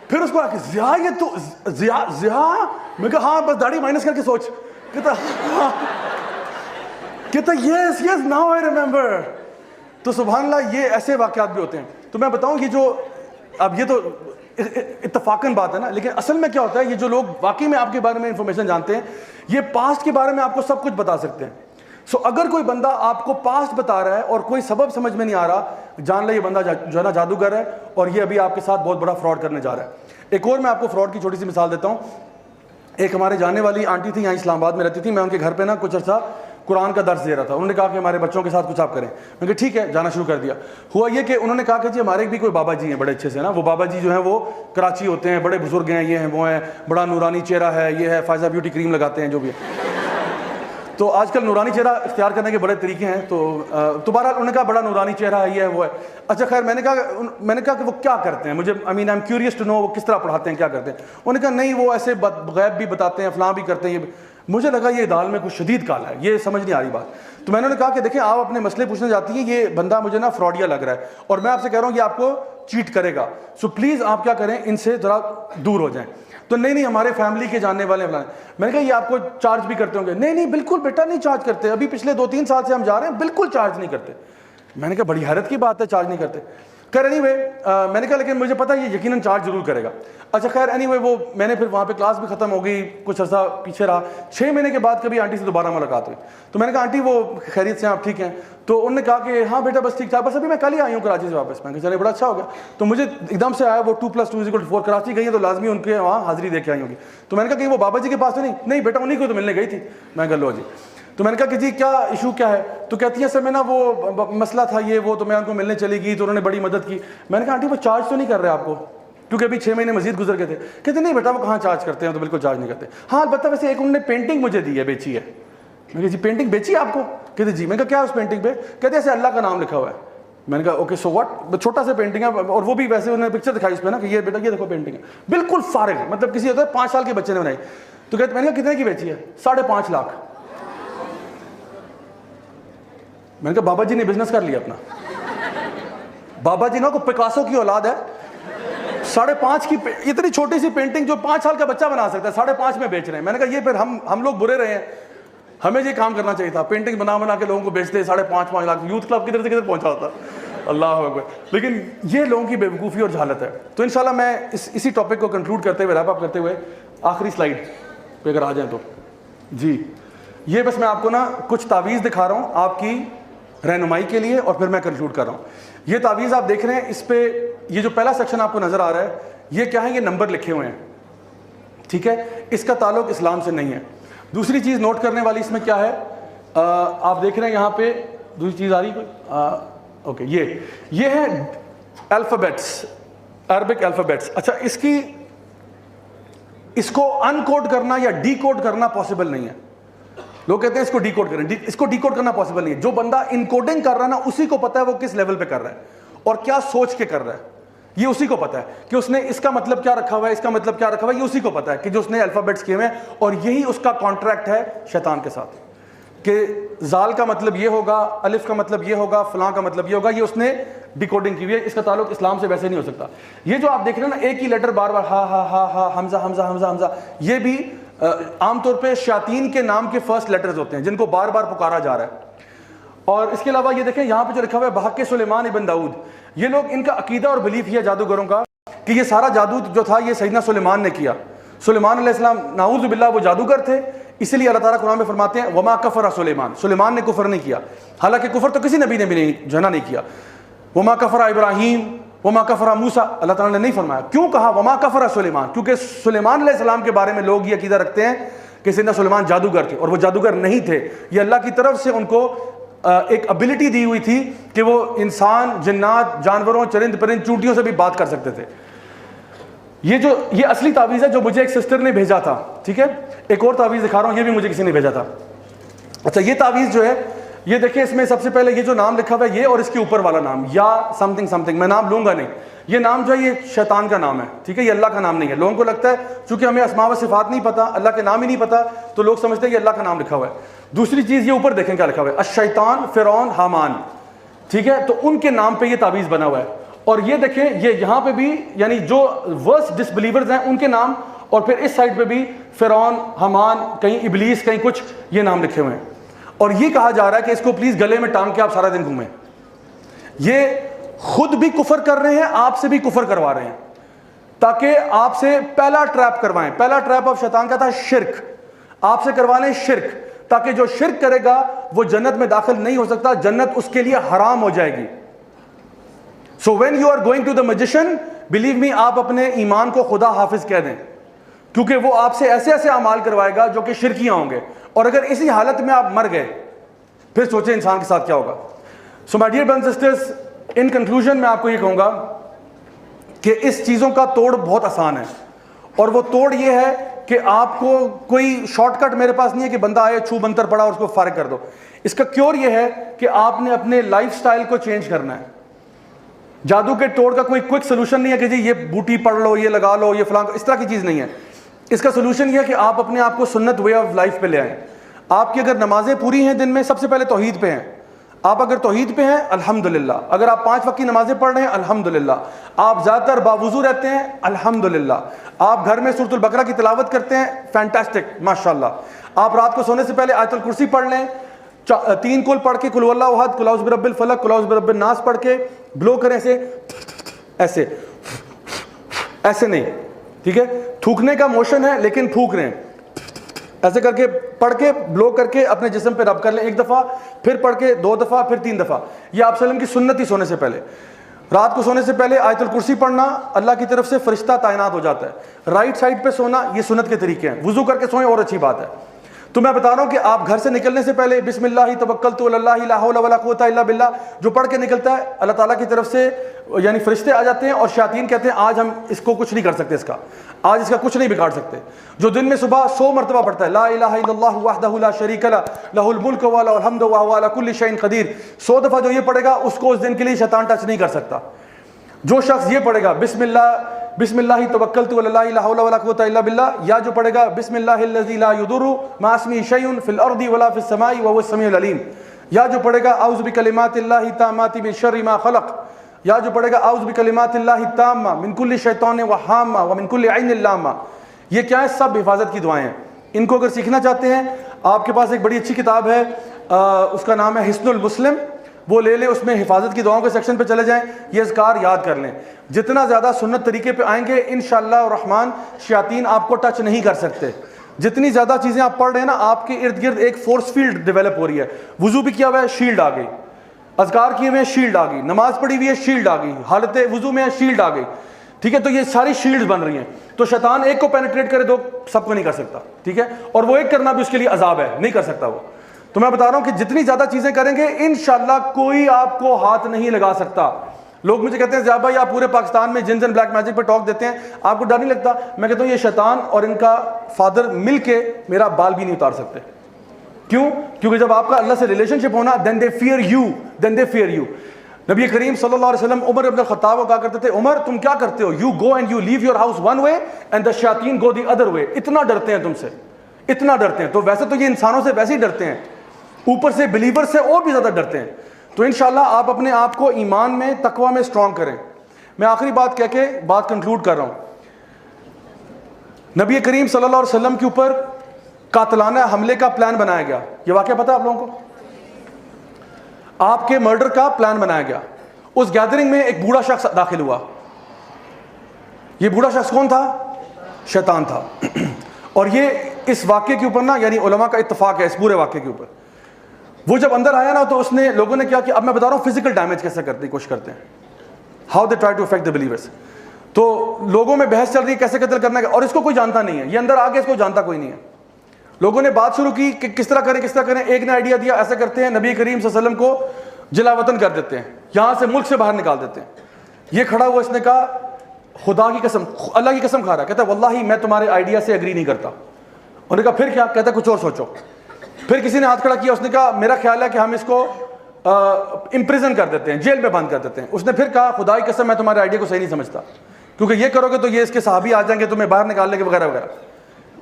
پھر اس کو آ کے ضیاء, یہ تو ضیاء. میں کہا ہاں بس داڑھی مائنس کر کے سوچ. کہتا یس یس ناؤ آئی ریمبر. تو سبحان اللہ یہ ایسے واقعات بھی ہوتے ہیں. تو میں بتاؤں یہ جو, اب یہ تو اتفاقاً بات ہے نا, لیکن اصل میں کیا ہوتا ہے, یہ جو لوگ واقعی میں آپ کے بارے میں انفارمیشن جانتے ہیں, یہ پاسٹ کے بارے میں آپ کو سب کچھ بتا سکتے ہیں. سو اگر کوئی بندہ آپ کو پاسٹ بتا رہا ہے اور کوئی سبب سمجھ میں نہیں آ رہا, جان لیں یہ بندہ جو ہے نا جادوگر ہے, اور یہ ابھی آپ کے ساتھ بہت بڑا فراڈ کرنے جا رہا ہے. ایک اور میں آپ کو فراڈ کی چھوٹی سی مثال دیتا ہوں. ایک ہمارے جانے والی آنٹی تھی, یہاں اسلام آباد میں رہتی تھی. میں ان کے گھر پہ نا کچھ عرصہ قرآن کا درس دے رہا تھا. انہوں نے کہا کہ ہمارے بچوں کے ساتھ کچھ آپ کریں. میں کہا ٹھیک ہے, جانا شروع کر دیا. ہوا یہ کہ انہوں نے کہا کہ جی ہمارے بھی کوئی بابا جی ہیں بڑے اچھے سے نا, وہ بابا جی جو ہیں وہ کراچی ہوتے ہیں, بڑے بزرگ ہیں, یہ ہیں وہ ہیں, بڑا نورانی چہرہ ہے, یہ ہے, فائزہ بیوٹی کریم لگاتے ہیں, جو بھی ہے. تو آج کل نورانی چہرہ اختیار کرنے کے بڑے طریقے ہیں. تو بہرحال انہوں نے کہا بڑا نورانی چہرہ ہے, یہ ہے, وہ ہے. اچھا خیر, میں نے کہا کہ وہ کیا کرتے ہیں, مجھے I am curious to know وہ کس طرح پڑھاتے ہیں, کیا کرتے ہیں. انہوں نے کہا نہیں وہ ایسے غیب بھی بتاتے ہیں, فلاں بھی کرتے ہیں. مجھے لگا یہ دال میں کچھ شدید کالا ہے, یہ سمجھ نہیں آ رہی بات. تو میں نے کہا کہ دیکھیں آپ اپنے مسئلے پوچھنے جاتی ہیں, یہ بندہ مجھے نا فراڈیا لگ رہا ہے, اور میں آپ سے کہہ رہا ہوں یہ آپ کو چیٹ کرے گا, سو پلیز آپ کیا کریں, ان سے ذرا دور ہو جائیں. تو نہیں ہمارے فیملی کے جاننے والے ہیں. میں نے کہا یہ آپ کو چارج بھی کرتے ہوں گے؟ نہیں بالکل بیٹا نہیں چارج کرتے, ابھی پچھلے 2-3 سال سے ہم جا رہے ہیں, بالکل چارج نہیں کرتے. میں نے کہا بڑی حیرت کی بات ہے, چارج نہیں کرتے. خیر اینی وے میں نے کہا لیکن مجھے پتا یہ یقیناً چارج ضرور کرے گا. اچھا خیر اینی وے وہ میں نے پھر وہاں پہ کلاس بھی ختم ہو گئی, کچھ عرصہ پیچھے رہا. 6 مہینے کے بعد کبھی آنٹی سے دوبارہ ملاقات ہوئی. تو میں نے کہا آنٹی وہ خیریت سے آپ ٹھیک ہیں؟ تو انہوں نے کہا کہ ہاں بیٹا بس ٹھیک ٹھاک, بس ابھی میں کل ہی آئی ہوں کراچی سے واپس. میں نے کہا چلے بڑا اچھا ہو گیا. تو مجھے ایک دم سے آیا وہ 2+2=4, کراچی گئی ہے تو لازمی ان کے وہاں حاضری دے کے آئی ہوگی. تو میں نے کہا کہ وہ بابا جی کے پاس تو نہیں بیٹا انہیں کو تو ملنے گئی تھی. میں نے کہا لو جی. تو میں نے کہا کہ جی کیا ایشو کیا ہے؟ تو کہتی ہیں سر میں نا وہ مسئلہ تھا یہ وہ, تو میں ان کو ملنے چلی گئی تو انہوں نے بڑی مدد کی. میں نے کہا آنٹی وہ چارج تو نہیں کر رہے آپ کو, کیونکہ ابھی 6 مہینے مزید گزر گئے تھے. کہتے نہیں بیٹا وہ کہاں چارج کرتے ہیں, تو بالکل چارج نہیں کرتے. ہاں البتہ ویسے ایک انہوں نے پینٹنگ مجھے دی ہے, بیچی ہے. میں نے کہا جی پینٹنگ بیچی ہے آپ کو؟ کہتے جی. میں نے کہا کیا اس پینٹنگ پہ؟ کہتے ایسے اللہ کا نام لکھا ہوا ہے. میں نے کہا اوکے سو واٹ, چھوٹا سا پینٹنگ ہے, اور وہ بھی ویسے انہوں نے پکچر دکھائی اس پہ نا کہ یہ بیٹا یہ دیکھو پینٹنگ ہے, بالکل فارغ ہے, مطلب کسی ہوتا ہے 5 سال کے بچے نے بنائی. تو کہتے میں نے کہا کتنے کی بیچی ہے؟ 5.5 لاکھ. میں نے کہا بابا جی نے بزنس کر لیا اپنا. بابا جی نا کو پکاسو کی اولاد ہے, 5.5 کی اتنی چھوٹی سی پینٹنگ جو 5 سال کا بچہ بنا سکتا ہے 5.5 میں بیچ رہے ہیں. میں نے کہا یہ پھر ہم لوگ برے رہے ہیں, ہمیں یہ کام کرنا چاہیے تھا, پینٹنگ بنا کے لوگوں کو بیچتے 5.5 لاکھ. یوتھ کلب کدھر سے کدھر پہنچا ہوتا, اللہ اکبر. لیکن یہ لوگوں کی بیوقوفی اور جہالت ہے. تو انشاءاللہ میں اسی ٹاپک کو کنکلوڈ کرتے ہوئے, ریپ اپ کرتے ہوئے, آخری سلائیڈ پہ اگر آ جائیں تو جی, یہ بس میں آپ کو نا کچھ تعویذ دکھا رہا ہوں آپ کی رہنمائی کے لیے, اور پھر میں کنکلوڈ کر رہا ہوں. یہ تعویذ آپ دیکھ رہے ہیں, اس پہ یہ جو پہلا سیکشن آپ کو نظر آ رہا ہے یہ کیا ہے, یہ نمبر لکھے ہوئے ہیں, ٹھیک ہے. اس کا تعلق اسلام سے نہیں ہے. دوسری چیز نوٹ کرنے والی اس میں کیا ہے, آپ دیکھ رہے ہیں یہاں پہ دوسری چیز آ رہی کوئی, اوکے یہ ہے الفابیٹس, عربک الفابیٹس. اچھا اس کو ان کوڈ کرنا یا ڈی کوڈ کرنا پاسبل نہیں ہے. لوگ کہتے ہیں اس کو ڈی کوڈ کریں, اس کو ڈی کوڈ کرنا پاسبل نہیں ہے. جو بندہ ان کوڈنگ کر رہا ہے نا اسی کو پتا ہے وہ کس لیول پہ کر رہا ہے, اور کیا سوچ کے کر رہا ہے، یہ اسی کو پتا ہے کہ اس نے اس کا مطلب کیا رکھا ہوا ہے، اس کا مطلب کیا رکھا ہوا ہے، یہ اسی کو پتا ہے کہ جو اس نے الفابیٹس کیے ہوئے ہیں. اور یہی اس کا کانٹریکٹ ہے شیطان کے ساتھ کہ زال کا مطلب یہ ہوگا، الف کا مطلب یہ ہوگا، فلاں کا مطلب یہ ہوگا. یہ اس نے ڈیکوڈنگ کی ہوئی ہے. اس کا تعلق اسلام سے ویسے نہیں ہو سکتا. یہ جو آپ دیکھ رہے ہیں نا ایک ہی لیٹر بار بار ہا ہا ہا ہا حمزہ حمزہ حمزہ حمزہ، یہ بھی عام طور پہ شیاطین کے نام کے فرسٹ لیٹرز ہوتے ہیں جن کو بار بار پکارا جا رہا ہے. اور اس کے علاوہ یہ دیکھیں یہاں پہ جو لکھا ہوا ہے بحق سلیمان ابن داؤد، یہ لوگ ان کا عقیدہ اور بلیف یہ جادوگروں کا کہ یہ سارا جادو جو تھا یہ سیدنا سلیمان نے کیا. سلیمان علیہ السلام نعوذ باللہ وہ جادوگر تھے، اسی لیے اللہ تعالیٰ قرآن میں فرماتے ہیں وما کفر سلیمان، سلیمان نے کفر نہیں کیا. حالانکہ کفر تو کسی نبی نے بھی نہیں جو ہے نا نہیں کیا. وما کفر ابراہیم وما کفر موسیٰ، اللہ تعالیٰ نے نہیں فرمایا. کیوں کہا وما کفر سلیمان؟ کیونکہ سلیمان علیہ السلام کے بارے میں لوگ یہ عقیدہ رکھتے ہیں کہ سیدنا سلیمان جادوگر تھے، اور وہ جادوگر نہیں تھے. یہ اللہ کی طرف سے ان کو ایک ابیلٹی دی ہوئی تھی کہ وہ انسان، جنات، جانوروں، چرند پرند، چونٹیوں سے بھی بات کر سکتے تھے. یہ اصلی تعویذ ہے جو مجھے ایک سسٹر نے بھیجا تھا. ٹھیک ہے، ایک اور تعویذ دکھا رہا ہوں، یہ بھی مجھے کسی نے بھیجا تھا. اچھا یہ تعویذ جو ہے یہ دیکھیں اس میں سب سے پہلے یہ جو نام لکھا ہوا ہے یہ اور اس کے اوپر والا نام یا سم تھنگ سم تھنگ، میں نام لوں گا نہیں. یہ نام جو ہے یہ شیطان کا نام ہے. ٹھیک ہے، یہ اللہ کا نام نہیں ہے. لوگوں کو لگتا ہے چونکہ ہمیں اسماء و صفات نہیں پتا، اللہ کے نام ہی نہیں پتا، تو لوگ سمجھتے ہیں یہ اللہ کا نام لکھا ہوا ہے. دوسری چیز یہ اوپر دیکھیں کیا لکھا ہوا ہے، الشیطان، فرعون، حامان. ٹھیک ہے، تو ان کے نام پہ یہ تعویذ بنا ہوا ہے. اور یہ دیکھیں یہ یہاں پہ بھی یعنی جو ورسٹ ڈسبلیورز ہیں ان کے نام، اور پھر اس سائڈ پہ بھی فرعون، حامان، کہیں ابلیس، کہیں کچھ یہ نام لکھے ہوئے ہیں. اور یہ کہا جا رہا ہے کہ اس کو پلیز گلے میں ٹانگ کے آپ سارا دن گھومیں. یہ خود بھی کفر کر رہے ہیں، آپ سے بھی کفر کروا رہے ہیں تاکہ آپ سے پہلا ٹریپ کروائیں. پہلا ٹریپ آف شیطان کا تھا شرک، آپ سے کروا لیں شرک، تاکہ جو شرک کرے گا وہ جنت میں داخل نہیں ہو سکتا، جنت اس کے لیے حرام ہو جائے گی. So when you are going to the magician, believe me, آپ اپنے ایمان کو خدا حافظ کہہ دیں، کیونکہ وہ آپ سے ایسے ایسے اعمال کروائے گا جو کہ شرکیاں ہوں گے. اور اگر اسی حالت میں آپ مر گئے پھر سوچیں انسان کے ساتھ کیا ہوگا. So my dear brothers and sisters, in conclusion میں آپ کو یہ کہوں گا کہ اس چیزوں کا توڑ بہت آسان ہے. اور وہ توڑ یہ ہے کہ آپ کو کوئی شارٹ کٹ میرے پاس نہیں ہے کہ بندہ آئے چھو منتر پڑا اور اس کو فارغ کر دو. اس کا کیور یہ ہے کہ آپ نے اپنے لائف سٹائل کو چینج کرنا ہے. جادو کے توڑ کا کوئی کوئک سلوشن نہیں ہے کہ جی یہ بوٹی پڑھ لو، یہ لگا لو، یہ فلاں، اس طرح کی چیز نہیں ہے. اس کا سلوشن یہ ہے کہ آپ اپنے آپ کو سنت وے آف لائف پہ لے آئیں. آپ کی اگر نمازیں پوری ہیں دن میں، سب سے پہلے توحید پہ ہیں. آپ اگر توحید پہ ہیں الحمدللہ. اگر آپ 5 وقت کی نمازیں پڑھ رہے ہیں الحمدللہ. آپ زیادہ تر باوضو رہتے ہیں الحمدللہ. آپ گھر میں سورۃ البقرہ کی تلاوت کرتے ہیں فینٹاسٹک ماشاءاللہ. آپ رات کو سونے سے پہلے آیت الکرسی پڑھ لیں، 3 کل پڑھ کے قل هو اللہ احد، قل اعوذ برب الفلق، قل اعوذ برب الناس پڑھ کے بلو کریں ایسے ایسے نہیں. ٹھیک ہے، تھوکنے کا موشن ہے لیکن تھوک رہے ہیں ایسے کر کے، پڑھ کے بلو کر کے اپنے جسم پہ رب کر لیں 1 دفعہ، پھر پڑھ کے 2 دفعہ، پھر 3 دفعہ. یہ آپ وسلم کی سنت ہی سونے سے پہلے. رات کو سونے سے پہلے آیت الکرسی پڑھنا، اللہ کی طرف سے فرشتہ تعینات ہو جاتا ہے. رائٹ سائڈ پہ سونا، یہ سنت کے طریقے ہیں. وضو کر کے سوئیں اور اچھی بات ہے. تو میں بتا رہا ہوں کہ آپ گھر سے نکلنے سے پہلے بسم اللہ توکلت علی اللہ لا حول ولا قوت الا باللہ جو پڑھ کے نکلتا ہے، اللہ تعالیٰ کی طرف سے یعنی فرشتے آ جاتے ہیں اور شیاطین کہتے ہیں آج ہم اس کو کچھ نہیں کر سکتے، آج اس کا کچھ نہیں بگاڑ سکتے. جو دن میں صبح 100 مرتبہ پڑھتا ہے لا الہ الا اللہ وحدہ لا شریک لہ لہ الملک و لہ الحمد وہو علی کل شیء قدیر، 100 دفعہ جو یہ پڑھے گا اس کو اس دن کے لیے شیطان ٹچ نہیں کر سکتا. جو شخص یہ پڑھے گا بسم اللہ توکلت علی اللہ لا حول ولا قوت الا باللہ، یا جو پڑھے گا بسم اللہ الذی لا یضر مع اسمہ شیء فی الارض ولا فی السماء وهو السمیع العلیم، یا جو پڑھے گا اعوذ بکلمات اللہ التامات من شر ما خلق، یا جو پڑھے گا اعوذ بکلمات اللہ التامہ من کل شیطان وہامہ ومن کل عین لامہ. یہ کیا ہے؟ سب حفاظت کی دعائیں ہیں. ان کو اگر سیکھنا چاہتے ہیں آپ کے پاس ایک بڑی اچھی کتاب ہے، اس کا نام ہے حصن المسلم، وہ لے لیں. اس میں حفاظت کی دعاؤں کے سیکشن پہ چلے جائیں، یہ اذکار یاد کر لیں. جتنا زیادہ سنت طریقے پہ آئیں گے انشاءاللہ الرحمن شیاطین آپ کو ٹچ نہیں کر سکتے. جتنی زیادہ چیزیں آپ پڑھ رہے ہیں نا، آپ کے ارد گرد ایک فورس فیلڈ ڈیولپ ہو رہی ہے. وضو بھی کیا ہوا ہے، شیلڈ آ گئی. اذکار کیے ہوئے ہیں، شیلڈ آ گئی. نماز پڑھی ہوئی ہے، شیلڈ آ گئی. حالت وضو میں ہے، شیلڈ آ گئی. ٹھیک ہے، تو یہ ساری شیلڈز بن رہی ہیں. تو شیطان ایک کو پینیٹریٹ کرے دو سب کو نہیں کر سکتا. ٹھیک ہے، اور وہ ایک کرنا بھی اس کے لیے عذاب ہے، نہیں کر سکتا وہ. تو میں بتا رہا ہوں کہ جتنی زیادہ چیزیں کریں گے انشاءاللہ کوئی آپ کو ہاتھ نہیں لگا سکتا. لوگ مجھے کہتے ہیں زیاد بھائی آپ پورے پاکستان میں جنز اینڈ بلیک میجک پہ ٹاک دیتے ہیں، آپ کو ڈر نہیں لگتا؟ میں کہتا ہوں یہ شیطان اور ان کا فادر مل کے میرا بال بھی نہیں اتار سکتے. کیوں؟ کیونکہ جب آپ کا اللہ سے ریلیشن شپ ہونا then they fear you. نبی کریم صلی اللہ علیہ وسلم عمر ابن الخطاب کو کہا کرتے تھے عمر تم کیا کرتے ہو, you go and you leave your house one way and the شیاطین گو دی ادر وے. اتنا ڈرتے ہیں تم سے, اتنا ڈرتے ہیں. تو ویسے تو یہ انسانوں سے ویسے ہی ڈرتے ہیں, اوپر سے بلیور سے اور بھی زیادہ ڈرتے ہیں. تو انشاءاللہ آپ اپنے آپ کو ایمان میں تقوی میں اسٹرانگ کریں. میں آخری بات کہہ کے بات کنکلوڈ کر رہا ہوں. نبی کریم صلی اللہ علیہ وسلم کے اوپر قاتلانہ حملے کا پلان بنایا گیا. یہ واقعہ پتہ ہے آپ لوگوں کو؟ آپ کے مرڈر کا پلان بنایا گیا. اس گیدرنگ میں ایک بوڑھا شخص داخل ہوا. یہ بوڑھا شخص کون تھا؟ شیطان تھا. اور یہ اس واقعے کے اوپر نا یعنی علماء کا اتفاق ہے اس پورے واقعے کے اوپر. وہ جب اندر آیا نا تو اس نے لوگوں نے کیا کہ اب میں بتا رہا ہوں فزیکل ڈیمیج کیسے کرنے کی کوشش کرتے ہیں, how they try to affect the believers. تو لوگوں میں بحث چل رہی ہے کیسے قتل کرنا ہے, اور اس کو کوئی جانتا نہیں ہے. یہ اندر آ کے اس کو جانتا کوئی نہیں ہے. لوگوں نے بات شروع کی کہ کس طرح کریں کس طرح کریں. ایک نے آئیڈیا دیا ایسے کرتے ہیں نبی کریم صلی اللہ علیہ وسلم کو جلا وطن کر دیتے ہیں, یہاں سے ملک سے باہر نکال دیتے ہیں. یہ کھڑا ہوا, اس نے کہا خدا کی قسم, اللہ کی قسم کھا رہا, کہتا ہے واللہ میں تمہارے آئیڈیا سے اگری نہیں کرتا. انہوں نے کہا پھر کیا؟ کہتا ہے کچھ اور سوچو. پھر کسی نے ہاتھ کھڑا کیا, اس نے کہا میرا خیال ہے کہ ہم اس کو امپریزن کر دیتے ہیں, جیل میں بند کر دیتے ہیں. اس نے پھر کہا خدا کی قسم میں تمہارے آئیڈیا کو صحیح نہیں سمجھتا, کیونکہ یہ کرو گے تو یہ اس کے صحابی آ جائیں گے تمہیں باہر نکالنے کے وغیرہ وغیرہ.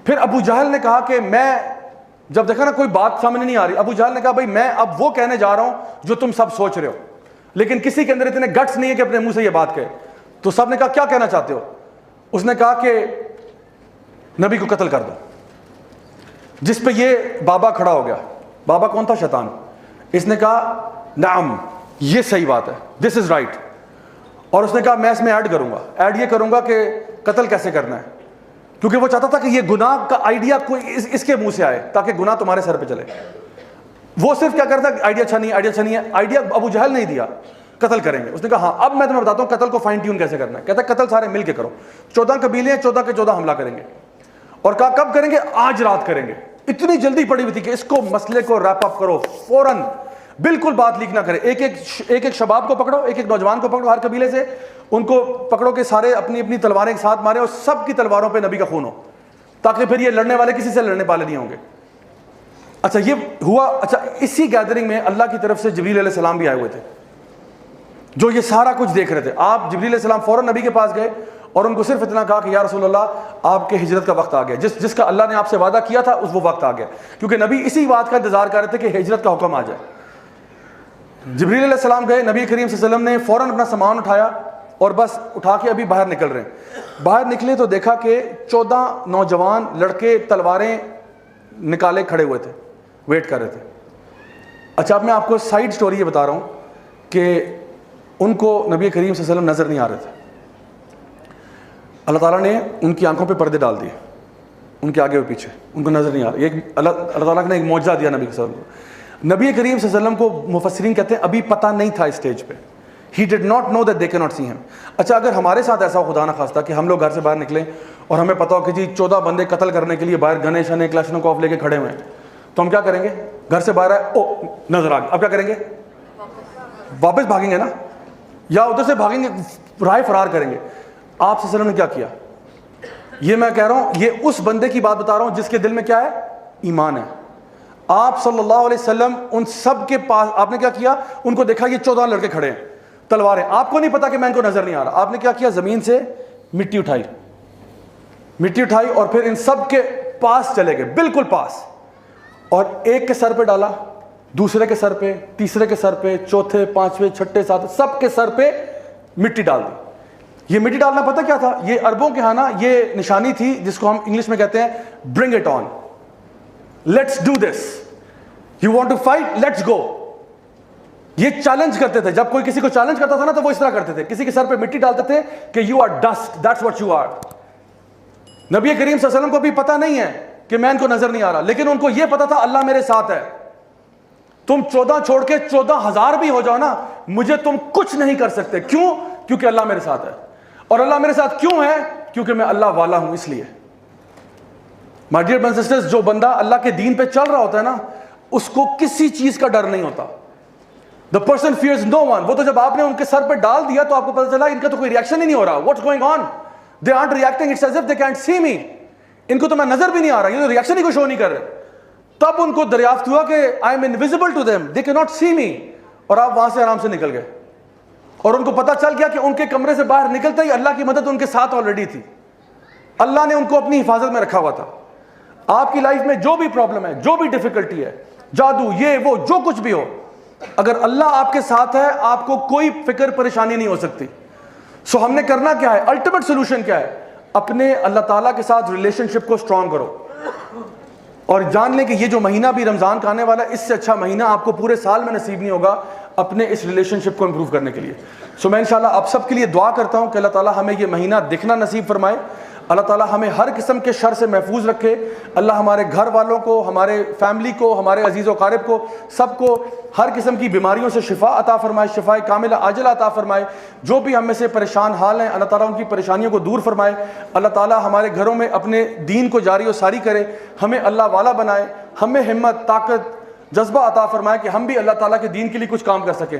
پھر ابو جہل نے کہا کہ میں جب دیکھا نا کوئی بات سامنے نہیں آ رہی, ابو جہل نے کہا بھائی میں اب وہ کہنے جا رہا ہوں جو تم سب سوچ رہے ہو, لیکن کسی کے اندر اتنے گٹس نہیں ہے کہ اپنے منہ سے یہ بات کہے. تو سب نے کہا کیا کہنا چاہتے ہو؟ اس نے کہا کہ نبی کو قتل کر دو. جس پہ یہ بابا کھڑا ہو گیا. بابا کون تھا؟ شیطان. اس نے کہا نعم یہ صحیح بات ہے, دس از رائٹ. اور اس نے کہا میں اس میں ایڈ کروں گا, ایڈ یہ کروں گا کہ قتل کیسے کرنا ہے, کیونکہ وہ چاہتا تھا کہ یہ گناہ کا آئیڈیا کوئی اس کے منہ سے آئے تاکہ گناہ تمہارے سر پہ چلے. وہ صرف کیا کرتا ہے آئیڈیا اچھا نہیں ہے, آئیڈیا اچھا نہیں ہے. آئیڈیا ابو جہل نہیں دیا, قتل کریں گے. اس نے کہا ہاں اب میں تمہیں بتاتا ہوں قتل کو فائن ٹیون کیسے کرنا ہے. کہتا ہے قتل سارے مل کے کرو, 14 قبیلے ہیں, 14 کے 14 حملہ کریں گے. اور کہا کب کریں گے؟ آج رات کریں گے. اتنی جلدی پڑی ہوئی تھی کہ اس کو مسئلے کو ریپ اپ کرو فوراً, بالکل بات لیک نہ کرے. ایک شباب کو پکڑو, ایک نوجوان کو پکڑو ہر قبیلے سے, ان کو پکڑو کہ سارے اپنی اپنی تلواریں ایک ساتھ مارے اور سب کی تلواروں پہ نبی کا خون ہو, تاکہ پھر یہ لڑنے والے کسی سے لڑنے والے نہیں ہوں گے. اچھا یہ ہوا. اچھا اسی گیدرنگ میں اللہ کی طرف سے جبریل علیہ السلام بھی آئے ہوئے تھے جو یہ سارا کچھ دیکھ رہے تھے. آپ جبریل علیہ السلام فوراً نبی کے پاس گئے اور ان کو صرف اتنا کہا کہ یا رسول اللہ آپ کے ہجرت کا وقت آ گیا, جس کا اللہ نے آپ سے وعدہ کیا تھا وہ وقت آ گیا. کیونکہ نبی اسی بات کا انتظار کر رہے تھے کہ ہجرت کا حکم آ جائے. جبریل علیہ السلام گئے, نبی کریم صلی اللہ علیہ وسلم نے فوراً اپنا سامان اٹھایا اور بس اٹھا کے ابھی باہر نکل رہے ہیں. باہر نکلے تو دیکھا کہ 14 نوجوان لڑکے تلواریں نکالے کھڑے ہوئے تھے, ویٹ کر رہے تھے. اچھا اب میں آپ کو سائیڈ سٹوری یہ بتا رہا ہوں کہ ان کو نبی کریم صلی اللہ علیہ وسلم نظر نہیں آ رہے تھے. اللہ تعالیٰ نے ان کی آنکھوں پہ پردے ڈال دیے, ان کے آگے و پیچھے, ان کو نظر نہیں آ رہا. یہ اللہ تعالیٰ نے ایک معجزہ دیا نبی صلی اللہ علیہ وسلم کو. نبی کریم صلی اللہ علیہ وسلم کو مفسرین کہتے ہیں ابھی پتہ نہیں تھا اسٹیج پہ, he did not know that they cannot see him. اچھا اگر ہمارے ساتھ ایسا خدا نہ خواستہ کہ ہم لوگ گھر سے باہر نکلیں اور ہمیں پتا ہو کہ جی 14 بندے قتل کرنے کے لیے باہر گنے شنے کلاشنکوف لے کے کھڑے ہوئے ہیں, تو ہم کیا کریں گے؟ گھر سے باہر آئے او نظر آ گیا, اب کیا کریں گے؟ واپس بھاگیں گے نا, یا ادھر سے بھاگیں گے, راہ فرار کریں گے. آپ صلی اللہ علیہ وسلم نے کیا کیا؟ یہ میں کہہ رہا ہوں, یہ اس بندے کی بات بتا رہا ہوں جس کے دل میں کیا ہے؟ ایمان ہے. آپ صلی اللہ علیہ وسلم ان سب کے پاس آپ نے کیا کیا؟ ان کو دیکھا یہ 14 لڑکے کھڑے ہیں تلواریں, آپ کو نہیں پتا کہ میں ان کو نظر نہیں آ رہا. آپ نے کیا کیا؟ زمین سے مٹی اٹھائی اور پھر ان سب کے پاس چلے گئے, بالکل پاس, اور ایک کے سر پہ ڈالا, دوسرے کے سر پہ, تیسرے کے سر پہ, چوتھے, پانچویں, چھٹے, ساتھ, سب کے سر پہ مٹی ڈال دی. یہ مٹی ڈالنا پتہ کیا تھا؟ یہ عربوں کے ہاں نا یہ نشانی تھی جس کو ہم انگلش میں کہتے ہیں bring it on, let's do this, you want to fight, let's go. یہ چیلنج کرتے تھے, جب کوئی کسی کو چیلنج کرتا تھا نا تو وہ اس طرح کرتے تھے, کسی کے سر پہ مٹی ڈالتے تھے کہ you are dust, that's what you are. نبی کریم صلی اللہ علیہ وسلم کو بھی پتہ نہیں ہے کہ میں ان کو نظر نہیں آ رہا, لیکن ان کو یہ پتا تھا اللہ میرے ساتھ ہے. تم 14 چھوڑ کے 14,000 بھی ہو جاؤ نا, مجھے تم کچھ نہیں کر سکتے. کیوں؟ کیونکہ اللہ میرے ساتھ ہے. اور اللہ میرے ساتھ کیوں ہے؟ کیونکہ میں اللہ والا ہوں, اس لیے. مائی ڈیئر برادرز اینڈ سسٹرز, جو بندہ اللہ کے دین پہ چل رہا ہوتا ہے نا اس کو کسی چیز کا ڈر نہیں ہوتا. The person fears no one. وہ تو جب آپ نے ان کے سر پہ ڈال دیا تو آپ کو پتا چلا ان کا تو کوئی ریئیکشن ہی نہیں ہو رہا. What's going on? They aren't reacting. It's as if they can't see me. ان کو تو میں نظر بھی نہیں آ رہا, یہ تو ریئیکشن ہی کو شو نہیں کر رہے. تب ان کو دریافت ہوا کہ I am invisible to them. They cannot see me. اور آپ وہاں سے آرام سے نکل گئے. اور ان کو پتہ چل گیا کہ ان کے کمرے سے باہر نکلتے ہی اللہ کی مدد ان کے ساتھ آلریڈی تھی، اللہ نے ان کو اپنی حفاظت میں رکھا ہوا تھا۔ آپ کی لائف میں جو بھی پرابلم ہے، جو بھی ڈیفیکلٹی ہے، جادو، یہ وہ، جو کچھ بھی ہو، اگر اللہ آپ کے ساتھ ہے آپ کو کوئی فکر پریشانی نہیں ہو سکتی۔ سو ہم نے کرنا کیا ہے؟ الٹیمیٹ سولوشن کیا ہے؟ اپنے اللہ تعالیٰ کے ساتھ ریلیشن شپ کو اسٹرانگ کرو، اور جان لیں کہ یہ جو مہینہ بھی رمضان کا آنے والا ہے، اس سے اچھا مہینہ آپ کو پورے سال میں نصیب نہیں ہوگا اپنے اس ریلیشن شپ کو امپروو کرنے کے لیے۔ سو میں انشاءاللہ آپ سب کے لیے دعا کرتا ہوں کہ اللہ تعالیٰ ہمیں یہ مہینہ دیکھنا نصیب فرمائے، اللہ تعالیٰ ہمیں ہر قسم کے شر سے محفوظ رکھے، اللہ ہمارے گھر والوں کو، ہمارے فیملی کو، ہمارے عزیز و اقارب کو، سب کو ہر قسم کی بیماریوں سے شفا عطا فرمائے، شفا کاملہ عاجلہ عطا فرمائے۔ جو بھی ہم میں سے پریشان حال ہیں، اللہ تعالیٰ ان کی پریشانیوں کو دور فرمائے، اللہ تعالیٰ ہمارے گھروں میں اپنے دین کو جاری و ساری کرے، ہمیں اللہ والا بنائے، ہمیں ہمت، طاقت، جذبہ عطا فرمائے کہ ہم بھی اللہ تعالیٰ کے دین کے لیے کچھ کام کر سکیں۔